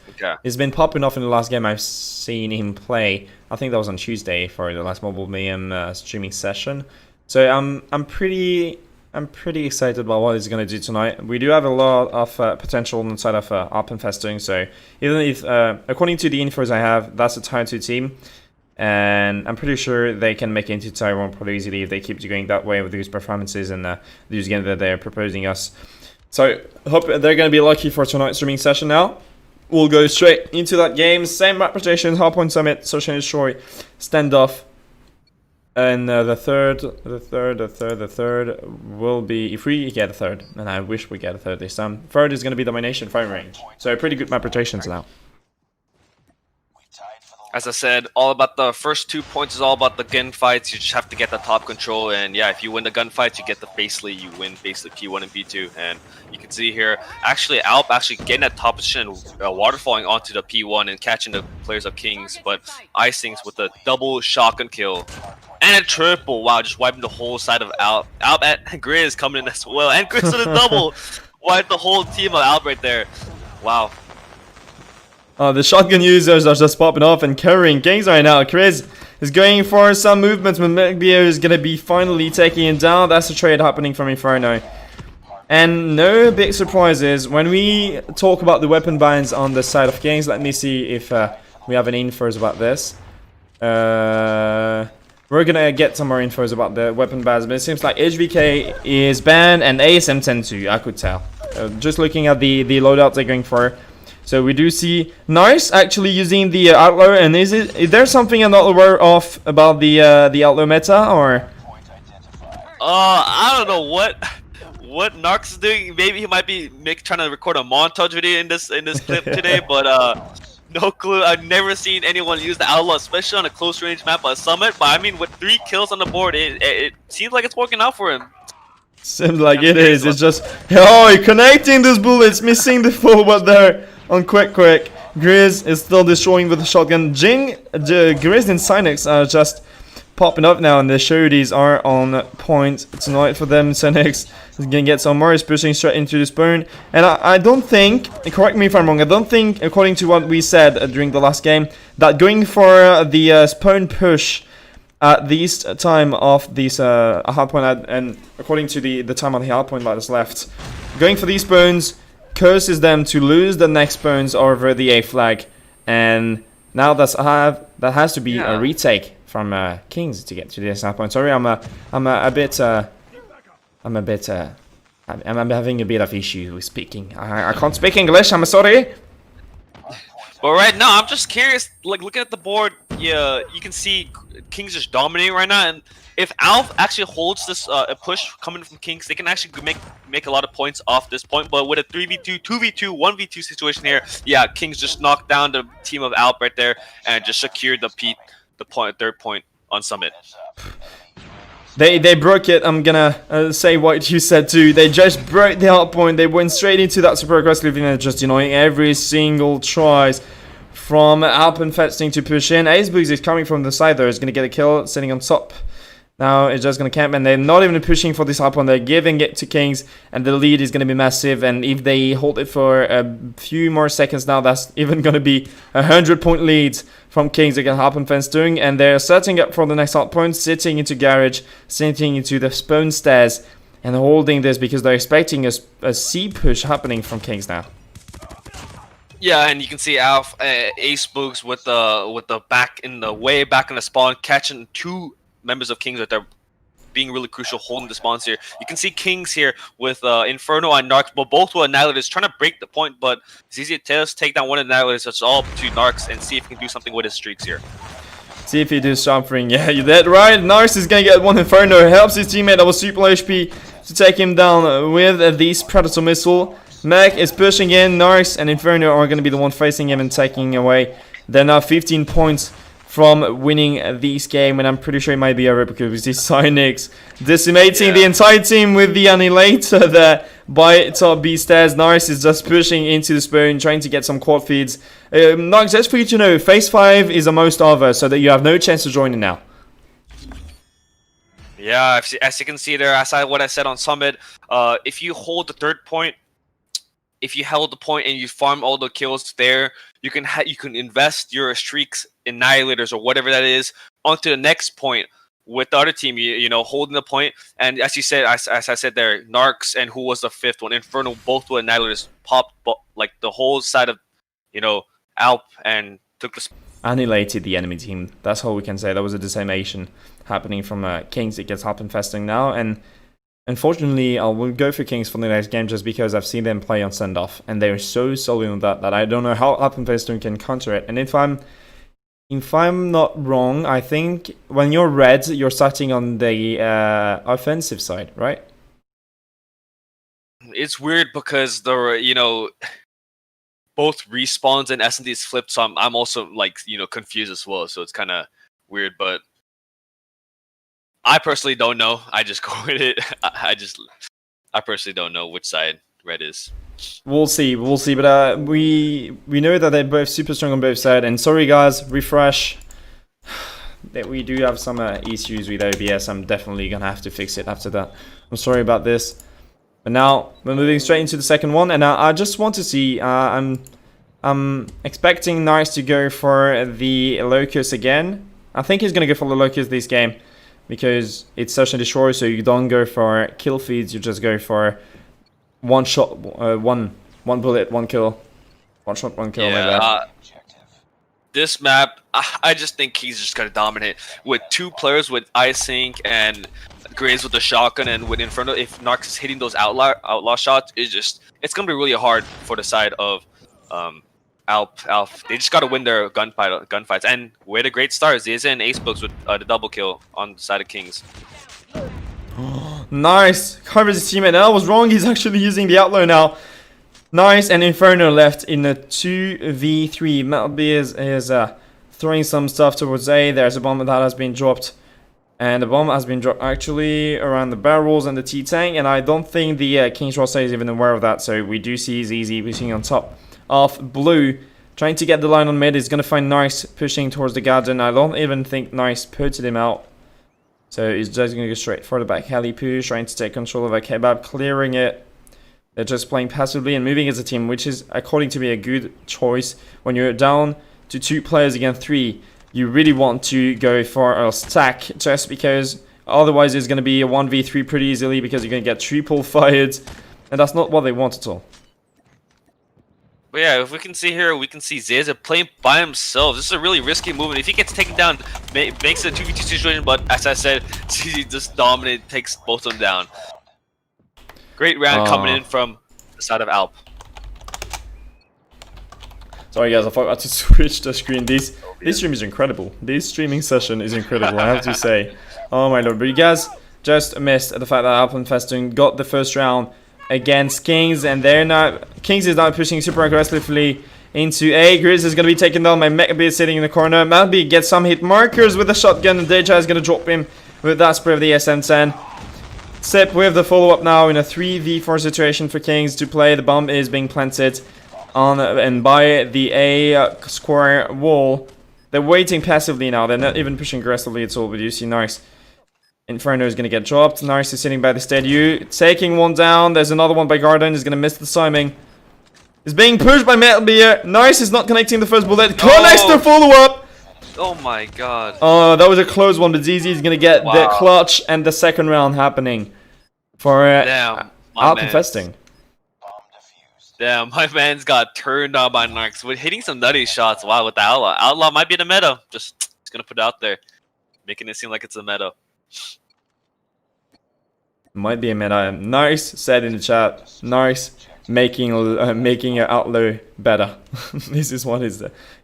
it's been popping off in the last game I've seen him play. I think that was on Tuesday for the last Mobile Mayhem streaming session. So I'm pretty excited about what he's gonna do tonight. We do have a lot of potential on the side of Alpenfestung. So even if, according to the infos I have, that's a tier 2 team. And I'm pretty sure they can make it into tier 1 pretty easily if they keep going that way with these performances and these games that they're proposing us. So hope they're going to be lucky for tonight's streaming session now. We'll go straight into that game. Same map rotation, Hardpoint Summit, Search and Destroy, Standoff. And the third will be, if we get a third, and I wish we get a third this time, third is going to be Domination Firing Range. So pretty good map rotations now. As I said, all about the first 2 points is all about the gunfights. You just have to get the top control, and yeah, if you win the gunfights, you get the base lead. You win basically P1 and P2, and you can see here, actually Alp getting that top position, waterfalling onto the P1 and catching the players of Kings, but Icings with a double shotgun kill and a triple. Wow, just wiping the whole side of Alp. Alp at Grizz coming in as well, and Grizz with a double. Wiped the whole team of Alp right there. Wow. The shotgun users are just popping off and carrying Kings right now. Chris is going for some movements, but Mirbeer is going to be finally taking him down. That's a trade happening from Inferno. And no big surprises. When we talk about the weapon bans on the side of Kings, let me see if we have any infos about this. We're going to get some more infos about the weapon bans, but it seems like HVK is banned and ASM-10 too, I could tell. Just looking at the loadouts they're going for. So we do see Nice actually using the Outlaw, and is there something I'm not aware of about the Outlaw meta, or? I don't know what Narcs is doing. Maybe he might be trying to record a montage video in this clip today, but no clue. I've never seen anyone use the Outlaw, especially on a close range map at Summit. But I mean, with 3 kills on the board, it seems like it's working out for him. Seems like it is. It's just, oh, connecting those bullets, missing the forward there. On quick. Grizz is still destroying with the shotgun. Grizz and Cynex are just popping up now, and the Shodies are on point tonight for them. Cynex is gonna get some more. He's pushing straight into the spawn. And I don't think, correct me if I'm wrong, I don't think, according to what we said during the last game, that going for the spawn push at this time of this hardpoint, and according to the time on the hardpoint that is left, going for these spawns curses them to lose the next spawns over the A flag, and now that has to be a retake from Kings to get to this point. Sorry, I'm having a bit of issue with speaking. I can't speak English. I'm sorry. But right now, I'm just curious. Like, looking at the board, yeah, you can see Kings just dominating right now, and if Alf actually holds this push coming from Kings, they can actually make a lot of points off this point. But with a 3v2, 2v2, 1v2 situation here, yeah, Kings just knocked down the team of Alp right there and just secured the third point on Summit. They broke it. I'm gonna say what you said too. They just broke the hard point. They went straight into that super aggressive and just denying every single tries from Alpenfestung to push in. Acebugs is coming from the side there. Is gonna get a kill, sitting on top. Now it's just going to camp, and they're not even pushing for this hard point. They're giving it to Kings, and the lead is going to be massive. And if they hold it for a few more seconds now, that's even going to be 100-point leads from Kings against Alpenfestung. And they're setting up for the next hard point, sitting into garage, sitting into the spawn stairs, and holding this because they're expecting a C push happening from Kings now. Yeah, and you can see Alf Ace Boogs with the back in the way back in the spawn, catching two members of Kings right there, being really crucial, holding the spawns here. You can see Kings here with Inferno and Narcs, but both with Annihilators trying to break the point, but it's easy to just take down one of the Annihilators. It's all up to Narcs and see if he can do something with his streaks here. See if he does something. Yeah, you're dead right. Narcs is gonna get one Inferno. Helps his teammate that was super low HP to take him down with this Predator missile. Mech is pushing in. Narcs and Inferno are gonna be the one facing him and taking away. They're now 15 points from winning this game, and I'm pretty sure it might be over because we see Cynix decimating the entire team with the Annihilator there by top B stairs. Narcs is just pushing into the spawn, trying to get some quad feeds. Narcs, just for you to know, phase 5 is almost over, so that you have no chance to join in now. Yeah, as you can see there, what I said on Summit, if you hold the third point, if you held the point and you farm all the kills there, you can invest your streaks, Annihilators or whatever that is, onto the next point with the other team. You know, holding the point. And as you said, as I said there, Narcs and who was the fifth one, Inferno, both with Annihilators popped like the whole side of, you know, Alp and took the. Annihilated the enemy team. That's all we can say. That was a decimation happening from Kings. It gets Alp infesting now, and unfortunately, I will go for Kings for the next game just because I've seen them play on send-off, and they're so solid on that I don't know how Alp infesting can counter it. And if I'm not wrong, I think when you're red, you're starting on the offensive side, right? It's weird because both respawns and S&Ds flipped, so I'm also like confused as well. So it's kind of weird, but I personally don't know. I just go with it. I personally don't know which side red is. We'll see, but we know that they're both super strong on both sides. And sorry guys, refresh. That we do have some issues with OBS. I'm definitely gonna have to fix it after that. I'm sorry about this. But now we're moving straight into the second one, and I just want to see. I'm expecting Nice to go for the Locust again. I think he's gonna go for the Locust this game because it's Search and Destroy, so you don't go for kill feeds. You just go for one shot, one bullet, one kill, one shot, one kill. Yeah. This map, I just think he's just gonna dominate with two players with Icing and Graves with the shotgun and with Inferno. If Narcs is hitting those outlaw shots, it's gonna be really hard for the side of Alp. They just gotta win their gunfights. And where the great start is, Ziza and Ace Books with the double kill on the side of Kings. Nice! Covers his teammate. I was wrong, he's actually using the outlaw now. Nice, and Inferno left in a 2v3. Melby is throwing some stuff towards A. There's a bomb that has been dropped. And the bomb has been dropped actually around the barrels and the T-tank. And I don't think the King's Roster is even aware of that. So we do see ZZ pushing on top of Blue. Trying to get the line on mid. He's going to find Nice pushing towards the garden. I don't even think Nice put him out. So he's just going to go straight for the back heli push. Trying to take control of a kebab. Clearing it. They're just playing passively and moving as a team, which is, according to me, a good choice. When you're down to 2 players against 3, you really want to go for a stack, just because otherwise it's going to be a 1v3 pretty easily because you're going to get triple fired, and that's not what they want at all. But yeah, if we can see here, we can see Zeza playing by himself. This is a really risky movement. If he gets taken down, makes it a 2v2 situation, but as I said, he just dominates, takes both of them down. Great round coming in from the side of Alp. Sorry guys, I forgot to switch the screen. This stream is incredible. This streaming session is incredible, I have to say. Oh my lord. But you guys just missed the fact that Alp and Festoon got the first round against Kings, and they're now Kings is now pushing super aggressively into A. Grizz is going to be taken down by Mechabeard sitting in the corner. Malby gets some hit markers with the shotgun, and Deja is going to drop him with that spray of the SM-10. Sip with the follow-up now in a 3v4 situation for Kings to play. The bomb is being planted on and by the A square wall. They're waiting passively now. They're not even pushing aggressively at all. But you see Nice. Inferno is going to get dropped. Nice is sitting by the statue. Taking one down. There's another one by Garden. He's going to miss the timing. He's being pushed by Metal Beer. Nice is not connecting the first bullet. Connects the follow-up. Oh my god. Oh, that was a close one, but ZZ is going to get the clutch and the second round happening for Alp Infesting. Damn, my man's got turned on by Narcs with hitting some nutty shots. Wow, with the Outlaw. Outlaw might be the meta. Just gonna put it out there, making it seem like it's a meta. Might be a meta. Nice said in the chat. Nice making an outlaw better. This is what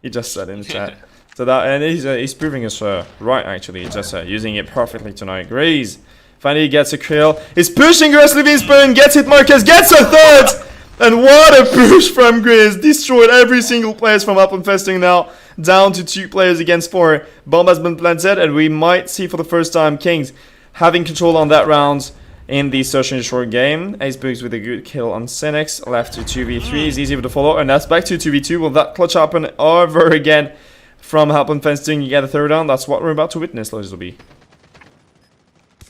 he just said in the chat. So that, and he's proving us right actually. Just using it perfectly tonight. Grease finally gets a kill. He's pushing aggressively in spawn. Gets hit. Marcus gets a third. And what a push from Grizz. Destroyed every single player from Up and Festing now. Down to 2 players against 4. Bomb has been planted, and we might see for the first time Kings having control on that round in the Search and Short game. Acebugs with a good kill on Cynics. Left to 2v3 is easy with the follow, and that's back to 2v2. Will that clutch happen over again from Help and Fencing? You get a third round. That's what we're about to witness, Lizzie B.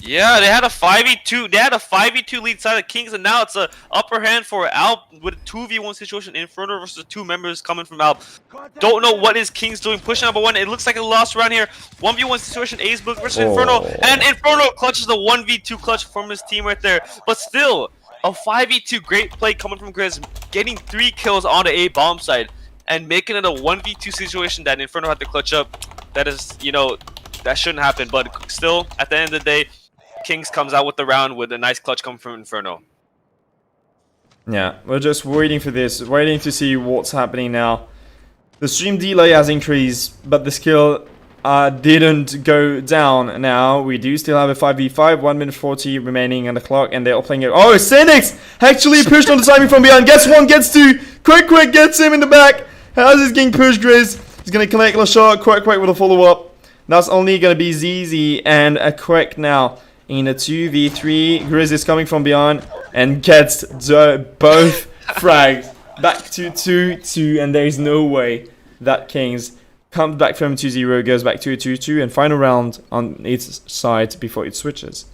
Yeah, they had a 5v2. They had a 5v2 lead side of Kings, and now it's a upper hand for Alp with a 2v1 situation. Inferno versus 2 members coming from Alp. Don't know what is Kings doing. Pushing number 1. It looks like a lost round here. 1v1 situation. Acebook versus Inferno, and Inferno clutches the 1v2 clutch from his team right there. But still, a 5v2 great play coming from Grizz, getting 3 kills on the A bomb side and making it a 1v2 situation that Inferno had to clutch up. That is, you know, that shouldn't happen. But still, at the end of the day, Kings comes out with the round with a nice clutch coming from Inferno. Yeah, we're just waiting for this, waiting to see what's happening now. The stream delay has increased, but the skill didn't go down now. We do still have a 5v5, 1 minute 40 remaining on the clock, and they're all playing it. Oh, Cynics actually pushed on the timing from behind. Gets 1, gets 2. Quick gets him in the back. How's this getting pushed, Grizz? He's going to connect the shot. Quick with a follow-up. That's only going to be ZZ and a Quick now. In a 2v3, Grizz is coming from behind and gets both frags back to 2-2, and there is no way that Kings comes back from 2-0, goes back to a 2-2, and final round on its side before it switches.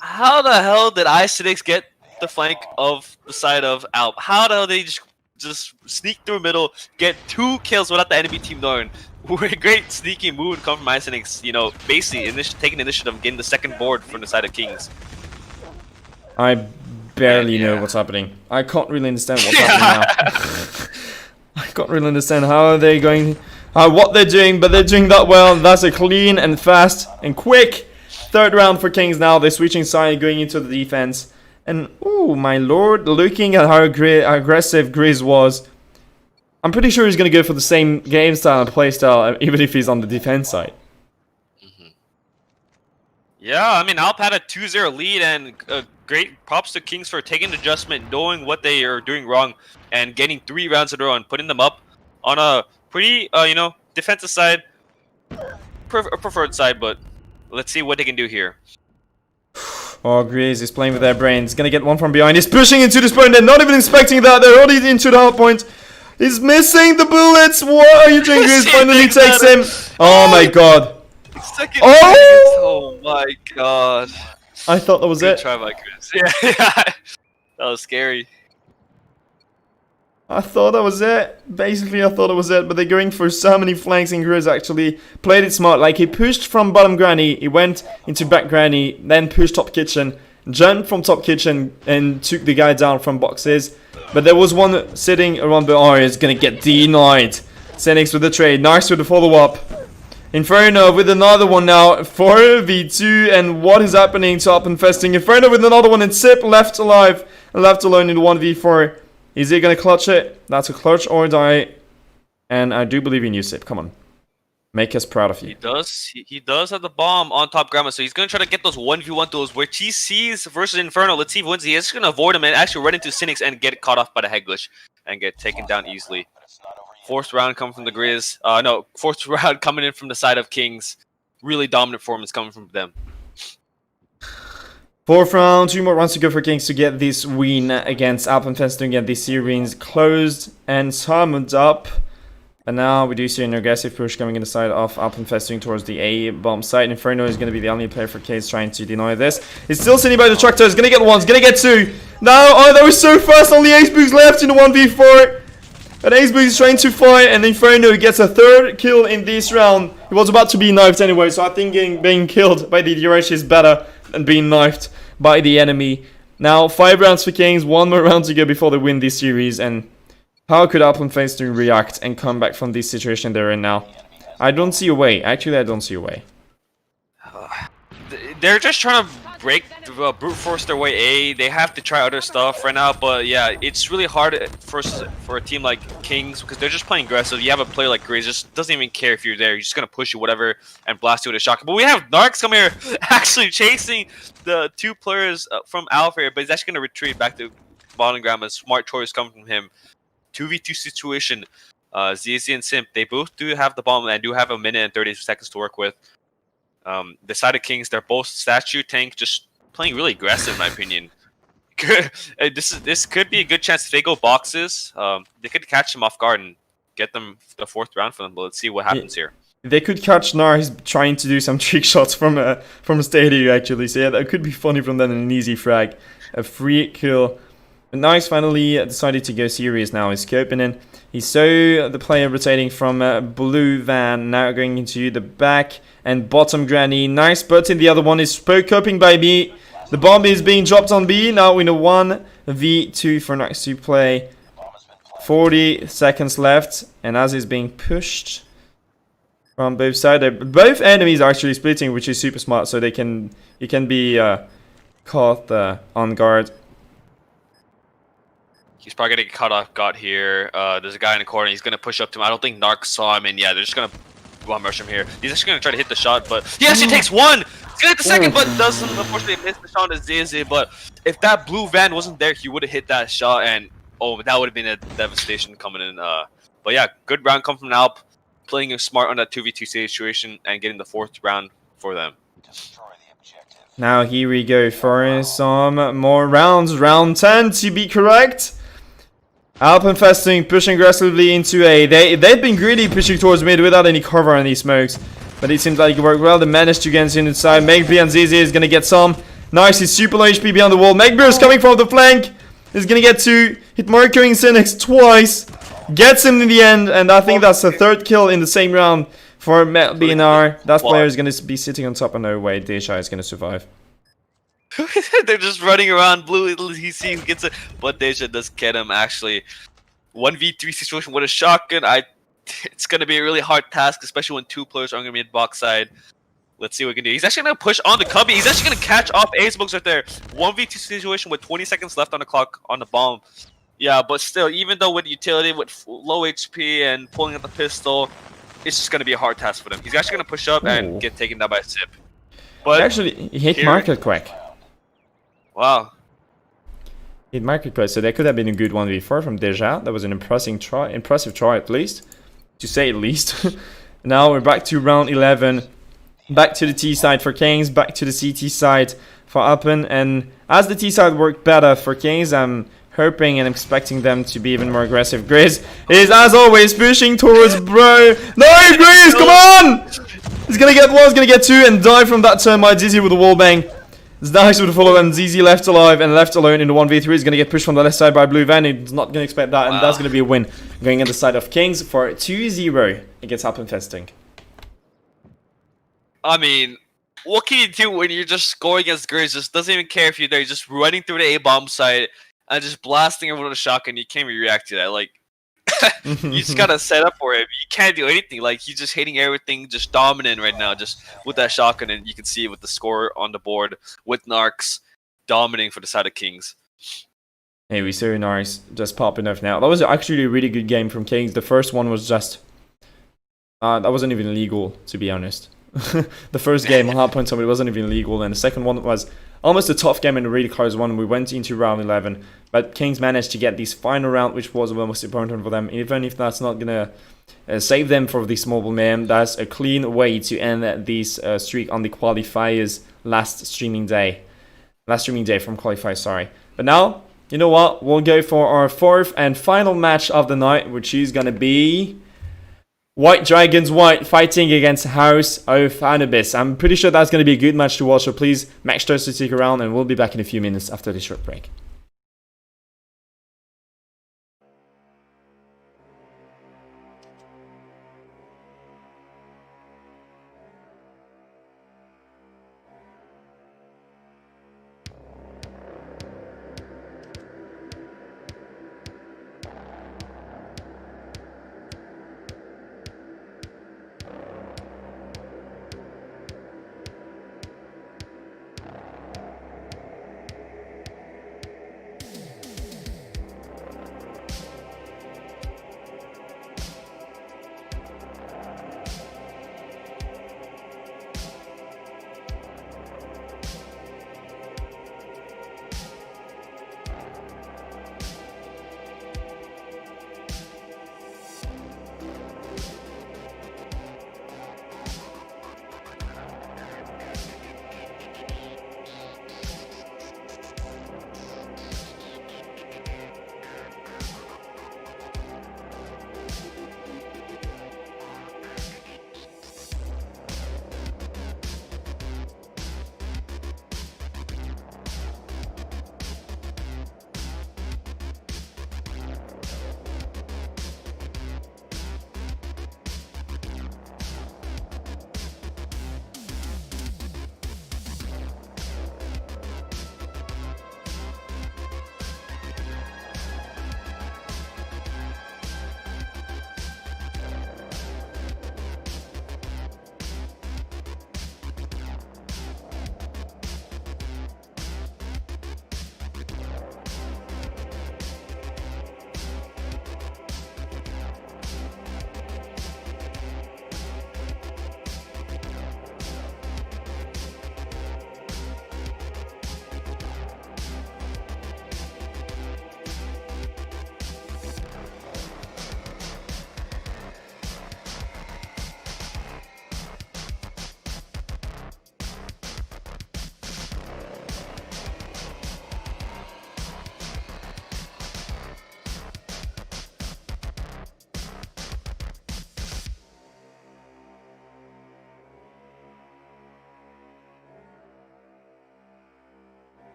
How the hell did Cynics get the flank of the side of Alp? How the hell did they just sneak through the middle, get 2 kills without the enemy team knowing? A great sneaky move would come from Cynics, you know, basically taking initiative, getting the second board from the side of Kings. I barely know what's happening. I can't really understand what's happening now. I can't really understand how they're going, what they're doing, but they're doing that well. That's a clean and fast and quick third round for Kings now. They're switching side, going into the defense. And, oh my lord, looking at how aggressive Grizz was, I'm pretty sure he's going to go for the same game style and play style, even if he's on the defense side. Yeah, I mean, Alp had a 2-0 lead, and great props to Kings for taking the adjustment, knowing what they are doing wrong, and getting 3 rounds in a row and putting them up on a pretty, you know, defensive side, preferred side, but let's see what they can do here. Oh, Grizz is playing with their brains. He's going to get 1 from behind. He's pushing into this point. They're not even expecting that. They're already into the hard point. He's missing the bullets. What are you doing, Grizz? Finally takes him. Oh my god. Oh my god. I thought that was it. Good try by Grizz. Yeah, that was scary. I thought that was it. Basically, I thought it was it. But they're going for so many flanks, and Grizz actually played it smart. Like, he pushed from bottom granny, he went into back granny, then pushed top kitchen, jumped from top kitchen, and took the guy down from boxes. But there was one sitting around the area. It's gonna get denied. Cynics with the trade. Nice with the follow-up. Inferno with another one now. 4v2. And what is happening to Up and Festing? Inferno with another one. And Sip left alive. Left alone in the 1v4. Is he gonna clutch it? That's a clutch or die. And I do believe in you, Sip. Come on. Make us proud of you. He does. He does have the bomb on top Grandma, so he's going to try to get those 1v1 duels which he sees versus Inferno. Let's see if he wins. He is going to avoid him and actually run into Cynics and get caught off by the head glitch and get taken down easily. Fourth round coming from the Grizz. No, fourth round coming in from the side of Kings. Really dominant performance coming from them. Fourth round, 2 more rounds to go for Kings to get this win against Alp and Festing, get these series closed and summed up. And now we do see an aggressive push coming in the side of Alp and Festing towards the A bomb site. Inferno is going to be the only player for Kings trying to deny this. He's still sitting by the tractor. He's going to get 1. He's going to get 2. Now, oh, that was so fast. Only Aceboog's left in the 1v4. And Aceboog is trying to fight. And Inferno gets a 3rd kill in this round. He was about to be knifed anyway. So I think being killed by the Durash is better than being knifed by the enemy. Now 5 rounds for Kings, 1 more round to go before they win this series, and how could Alpenfesten react and come back from this situation they're in now? I don't see a way. Actually, I don't see a way. They're just trying to brute force their way A. They have to try other stuff right now, but yeah, it's really hard for a team like Kings because they're just playing aggressive. You have a player like Grizz, just doesn't even care if you're there. He's just gonna push you whatever and blast you with a shotgun. But we have Narcs come here actually chasing the 2 players from Alpha here, but he's actually gonna retreat back to bottom ground. A smart choice coming from him. 2v2 situation. ZZ and Simp, they both do have the bomb and do have a minute and 30 seconds to work with. The side of Kings, they're both statue tank, just playing really aggressive in my opinion. This could be a good chance if they go boxes. They could catch them off guard and get them the 4th round for them. But let's see what happens here. They could catch Nar. He's trying to do some trick shots from a stadia actually. So yeah, that could be funny from them. An easy frag, a free kill. And Nar's finally decided to go serious now. He's scoping in. He saw the player rotating from blue van, now going into the back and bottom granny. Nice, but in the other one is scoping by B. The bomb is being dropped on B. Now in a 1v2 for Nice to play. 40 seconds left, and as he's being pushed from both sides, both enemies are actually splitting, which is super smart. So you can be caught on guard. He's probably gonna get caught off guard here. There's a guy in the corner. He's gonna push up to him. I don't think Narc saw him, and yeah, they're just gonna bomb rush him here. He's actually gonna try to hit the shot, but he actually takes 1. He's gonna hit the second, but doesn't unfortunately miss the shot as ZZ. But if that blue van wasn't there, he would have hit that shot, and oh, that would have been a devastation coming in. But yeah, good round come from Alp, playing smart on that 2v2 situation and getting the 4th round for them. Now here we go for some more rounds. Round 10 to be correct. Alpenfesting pushing aggressively into A. They've been greedy pushing towards mid without any cover on these smokes. But it seems like it worked well. They managed to get inside. Megby and ZZ is going to get some. Nice, he's super low HP behind the wall. Megby is coming from the flank. He's going to get 2. Hit Marco in Cynics twice. Gets him in the end. And I think that's the 3rd kill in the same round for Megby and R. That player is going to be sitting on top. And no way, Deja is going to survive. They're just running around. Blue, he sees, gets it, but Deja does get him actually. 1v3 situation with a shotgun. It's gonna be a really hard task, especially when 2 players are gonna be at box side. Let's see what we can do. He's actually gonna push on the cubby. He's actually gonna catch off ace books right there. 1v2 situation with 20 seconds left on the clock on the bomb. Yeah, but still, even though with utility, with low HP and pulling out the pistol, it's just gonna be a hard task for them. He's actually gonna push up and get taken down by a Sip. But actually, he hit Market quick. Wow. Hit Market quick, so that could have been a good 1v4 from Deja. That was an impressive try at least, to say at least. Now we're back to round 11. Back to the T side for Kings, back to the CT side for Alpen. And as the T side worked better for Kings, I'm hoping and expecting them to be even more aggressive. Grizz is, as always, pushing towards bro. Nice, Grizz, come on! He's gonna get 1, he's gonna get 2, and die from that termite. ZZ with a wallbang. It's nice with the follow, and ZZ left alive and left alone in the 1v3. He's gonna get pushed from the left side by Blue Van. He's not gonna expect that, and that's gonna be a win. Going on the side of Kings for 2-0 against Alpenfesting. I mean, what can you do when you're just scoring against Grizz? Just doesn't even care if you're there. You're just running through the A-bomb site and just blasting everyone with a shotgun. You can't even react to that. Like, you just gotta set up for it. You can't do anything. Like, he's just hitting everything, just dominant right now, just with that shotgun. And you can see it with the score on the board with Narcs dominating for the side of Kings. Hey, we saw Narcs just popping off now. That was actually a really good game from Kings. The first one was just... that wasn't even legal, to be honest. The first game on hardpoint, so it wasn't even legal, and the second one was almost a tough game and a really close one. We went into round 11, but Kings managed to get this final round, which was the most important for them. Even if that's not gonna save them for this mobile Mayhem, that's a clean way to end this streak on the qualifiers last streaming day from qualifiers, sorry. But now, you know what, we'll go for our 4th and final match of the night, which is gonna be White Dragons White fighting against House of Anubis. I'm pretty sure that's going to be a good match to watch, so please make sure to stick around, and we'll be back in a few minutes after this short break.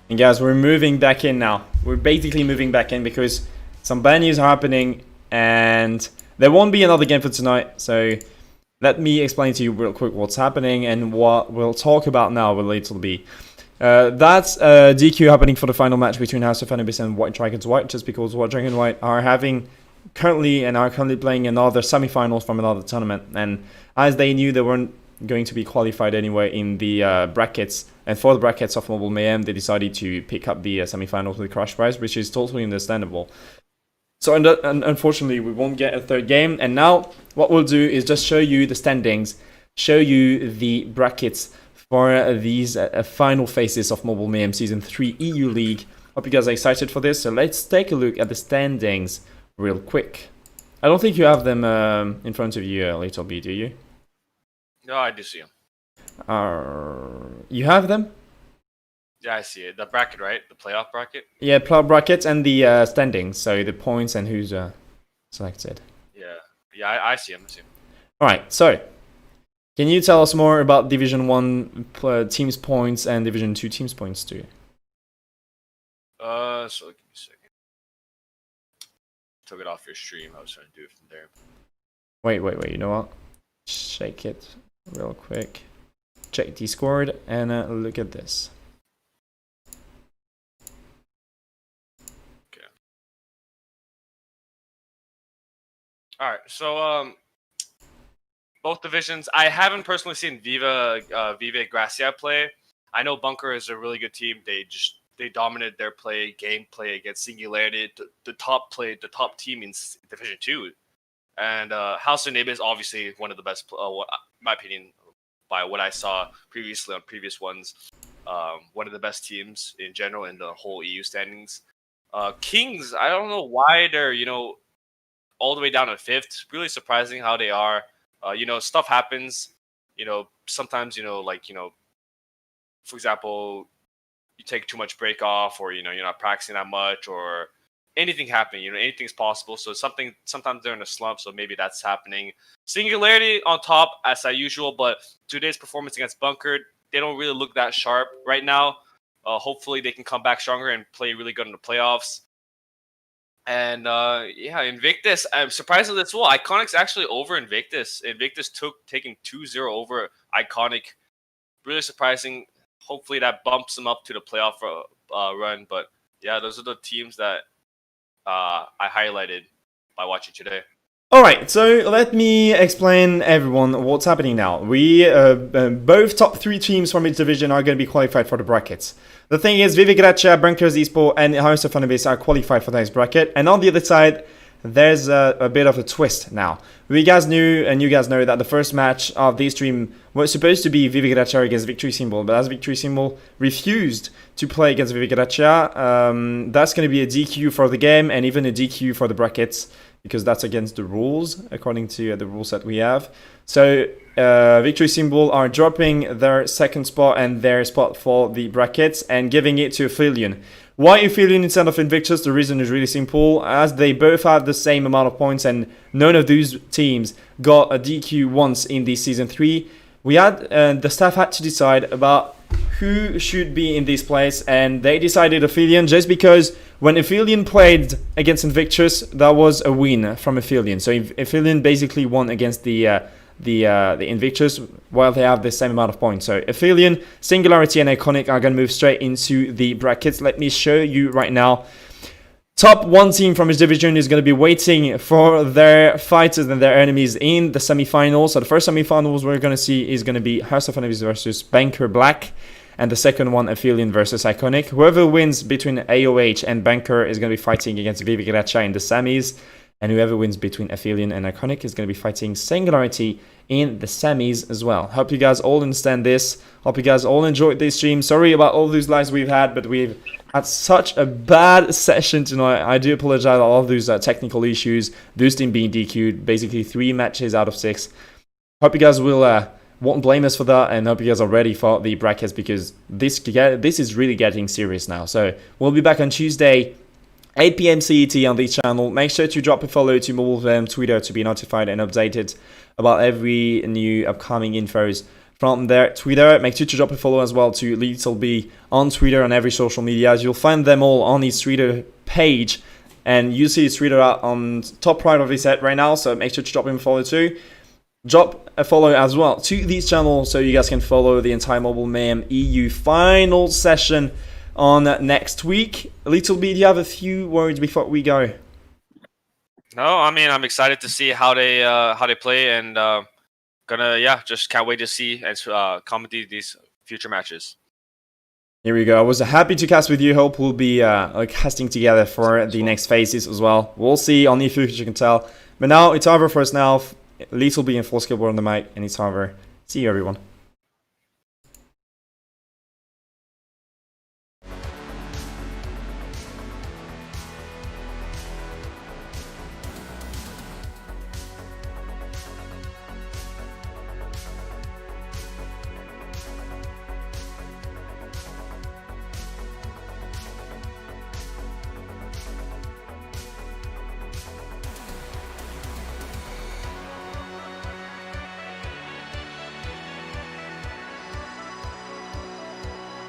And guys, we're moving back in now. We're basically moving back in because some bad news are happening and there won't be another game for tonight. So let me explain to you real quick what's happening and what we'll talk about now will later be. That's DQ happening for the final match between House of Anubis and White Dragons White, just because White Dragon White are currently playing another semi-finals from another tournament, and as they knew they weren't going to be qualified anyway in the brackets, and for the brackets of Mobile Mayhem, they decided to pick up the semi-finals with Crash Prize, which is totally understandable. So unfortunately, we won't get a third game, and now what we'll do is just show you the standings, show you the brackets for these final phases of Mobile Mayhem Season 3 EU League. Hope you guys are excited for this, so let's take a look at the standings real quick. I don't think you have them in front of you, Little B, do you? No, I do see them. You have them? Yeah, I see it. The bracket, right? The playoff bracket? Yeah, playoff bracket and the standings, so the points and who's selected. Yeah, I see them. Alright, so can you tell us more about Division 1 teams points and Division 2 teams points too? So give me a second. Took it off your stream. I was trying to do it from there. Wait, you know what? Shake it real quick. Check Discord and look at this. Okay. Alright, so both divisions. I haven't personally seen Vive Gracia play. I know Bunker is a really good team. They dominated their gameplay against Singularity, the top team in Division 2. And House of Nib is obviously one of the best, in my opinion, by what I saw previously on previous ones. One of the best teams in general in the whole EU standings. Kings, I don't know why they're, all the way down to 5th. Really surprising how they are. Stuff happens. Sometimes, for example, you take too much break off, or you're not practicing that much, or anything happening. Anything's possible. So sometimes they're in a slump, so maybe that's happening. Singularity on top as usual, but today's performance against Bunker, they don't really look that sharp right now. Hopefully they can come back stronger and play really good in the playoffs. And Invictus, I'm surprised as well. Iconic's actually over Invictus. Invictus taking 2-0 over Iconic. Really surprising. Hopefully that bumps them up to the playoff run. But yeah, those are the teams that I highlighted by watching today. Alright, so let me explain everyone what's happening now. We both top 3 teams from each division are going to be qualified for the brackets. The thing is, Vive Gracia, Bunkers Esport, and House of Anubis are qualified for the next bracket. And on the other side, there's a bit of a twist now. We guys knew, and you guys know, that the first match of this stream was supposed to be Vive Gracia against Victory Symbol, but as Victory Symbol refused to play against Vive Gracia, that's going to be a DQ for the game and even a DQ for the brackets, because that's against the rules, according to the rules that we have. So Victory Symbol are dropping their second spot and their spot for the brackets and giving it to Aphelion. Why Aphelion instead of Invictus? The reason is really simple, as they both have the same amount of points and none of those teams got a DQ once in this Season 3. The staff had to decide about who should be in this place, and they decided Aphelion just because when Aphelion played against Invictus, that was a win from Aphelion. So Aphelion basically won against the Invictus while they have the same amount of points. So Aphelion, Singularity, and Iconic are going to move straight into the brackets. Let me show you right now. Top 1 team from each division is going to be waiting for their fighters and their enemies in the semi-finals. So the first semi-finals we're going to see is going to be House of Anubis versus Banker Black, and the second one, Aphelion versus Iconic. Whoever wins between AOH and Banker is going to be fighting against Vive Gracia in the semis. And whoever wins between Aphelion and Iconic is going to be fighting Singularity in the semis as well. Hope you guys all understand this. Hope you guys all enjoyed this stream. Sorry about all those lives we've had, but we've had such a bad session tonight. I do apologize for all those technical issues. Those team being DQ'd, basically 3 matches out of 6. Hope you guys won't blame us for that, and hope you guys are ready for the brackets, because this is really getting serious now. So we'll be back on Tuesday, 8 PM CET on this channel. Make sure to drop a follow to Mobile Mayhem Twitter to be notified and updated about every new upcoming infos from their Twitter. Make sure to drop a follow as well to Little B on Twitter and every social media. You'll find them all on his Twitter page. And you see his Twitter on top right of his head right now. So make sure to drop him a follow too. Drop a follow as well to these channels so you guys can follow the entire Mobile Mayhem EU final session on next week. Little B, do you have a few words before we go? No, I mean, I'm excited to see how they play, and just can't wait to see and commentate these future matches. Here we go. I was happy to cast with you. Hope we'll be casting together for the next phases as well. We'll see on the future, you can tell. But now it's over for us now. Little B and Full Skateboard on the mic, and it's over. See you, everyone.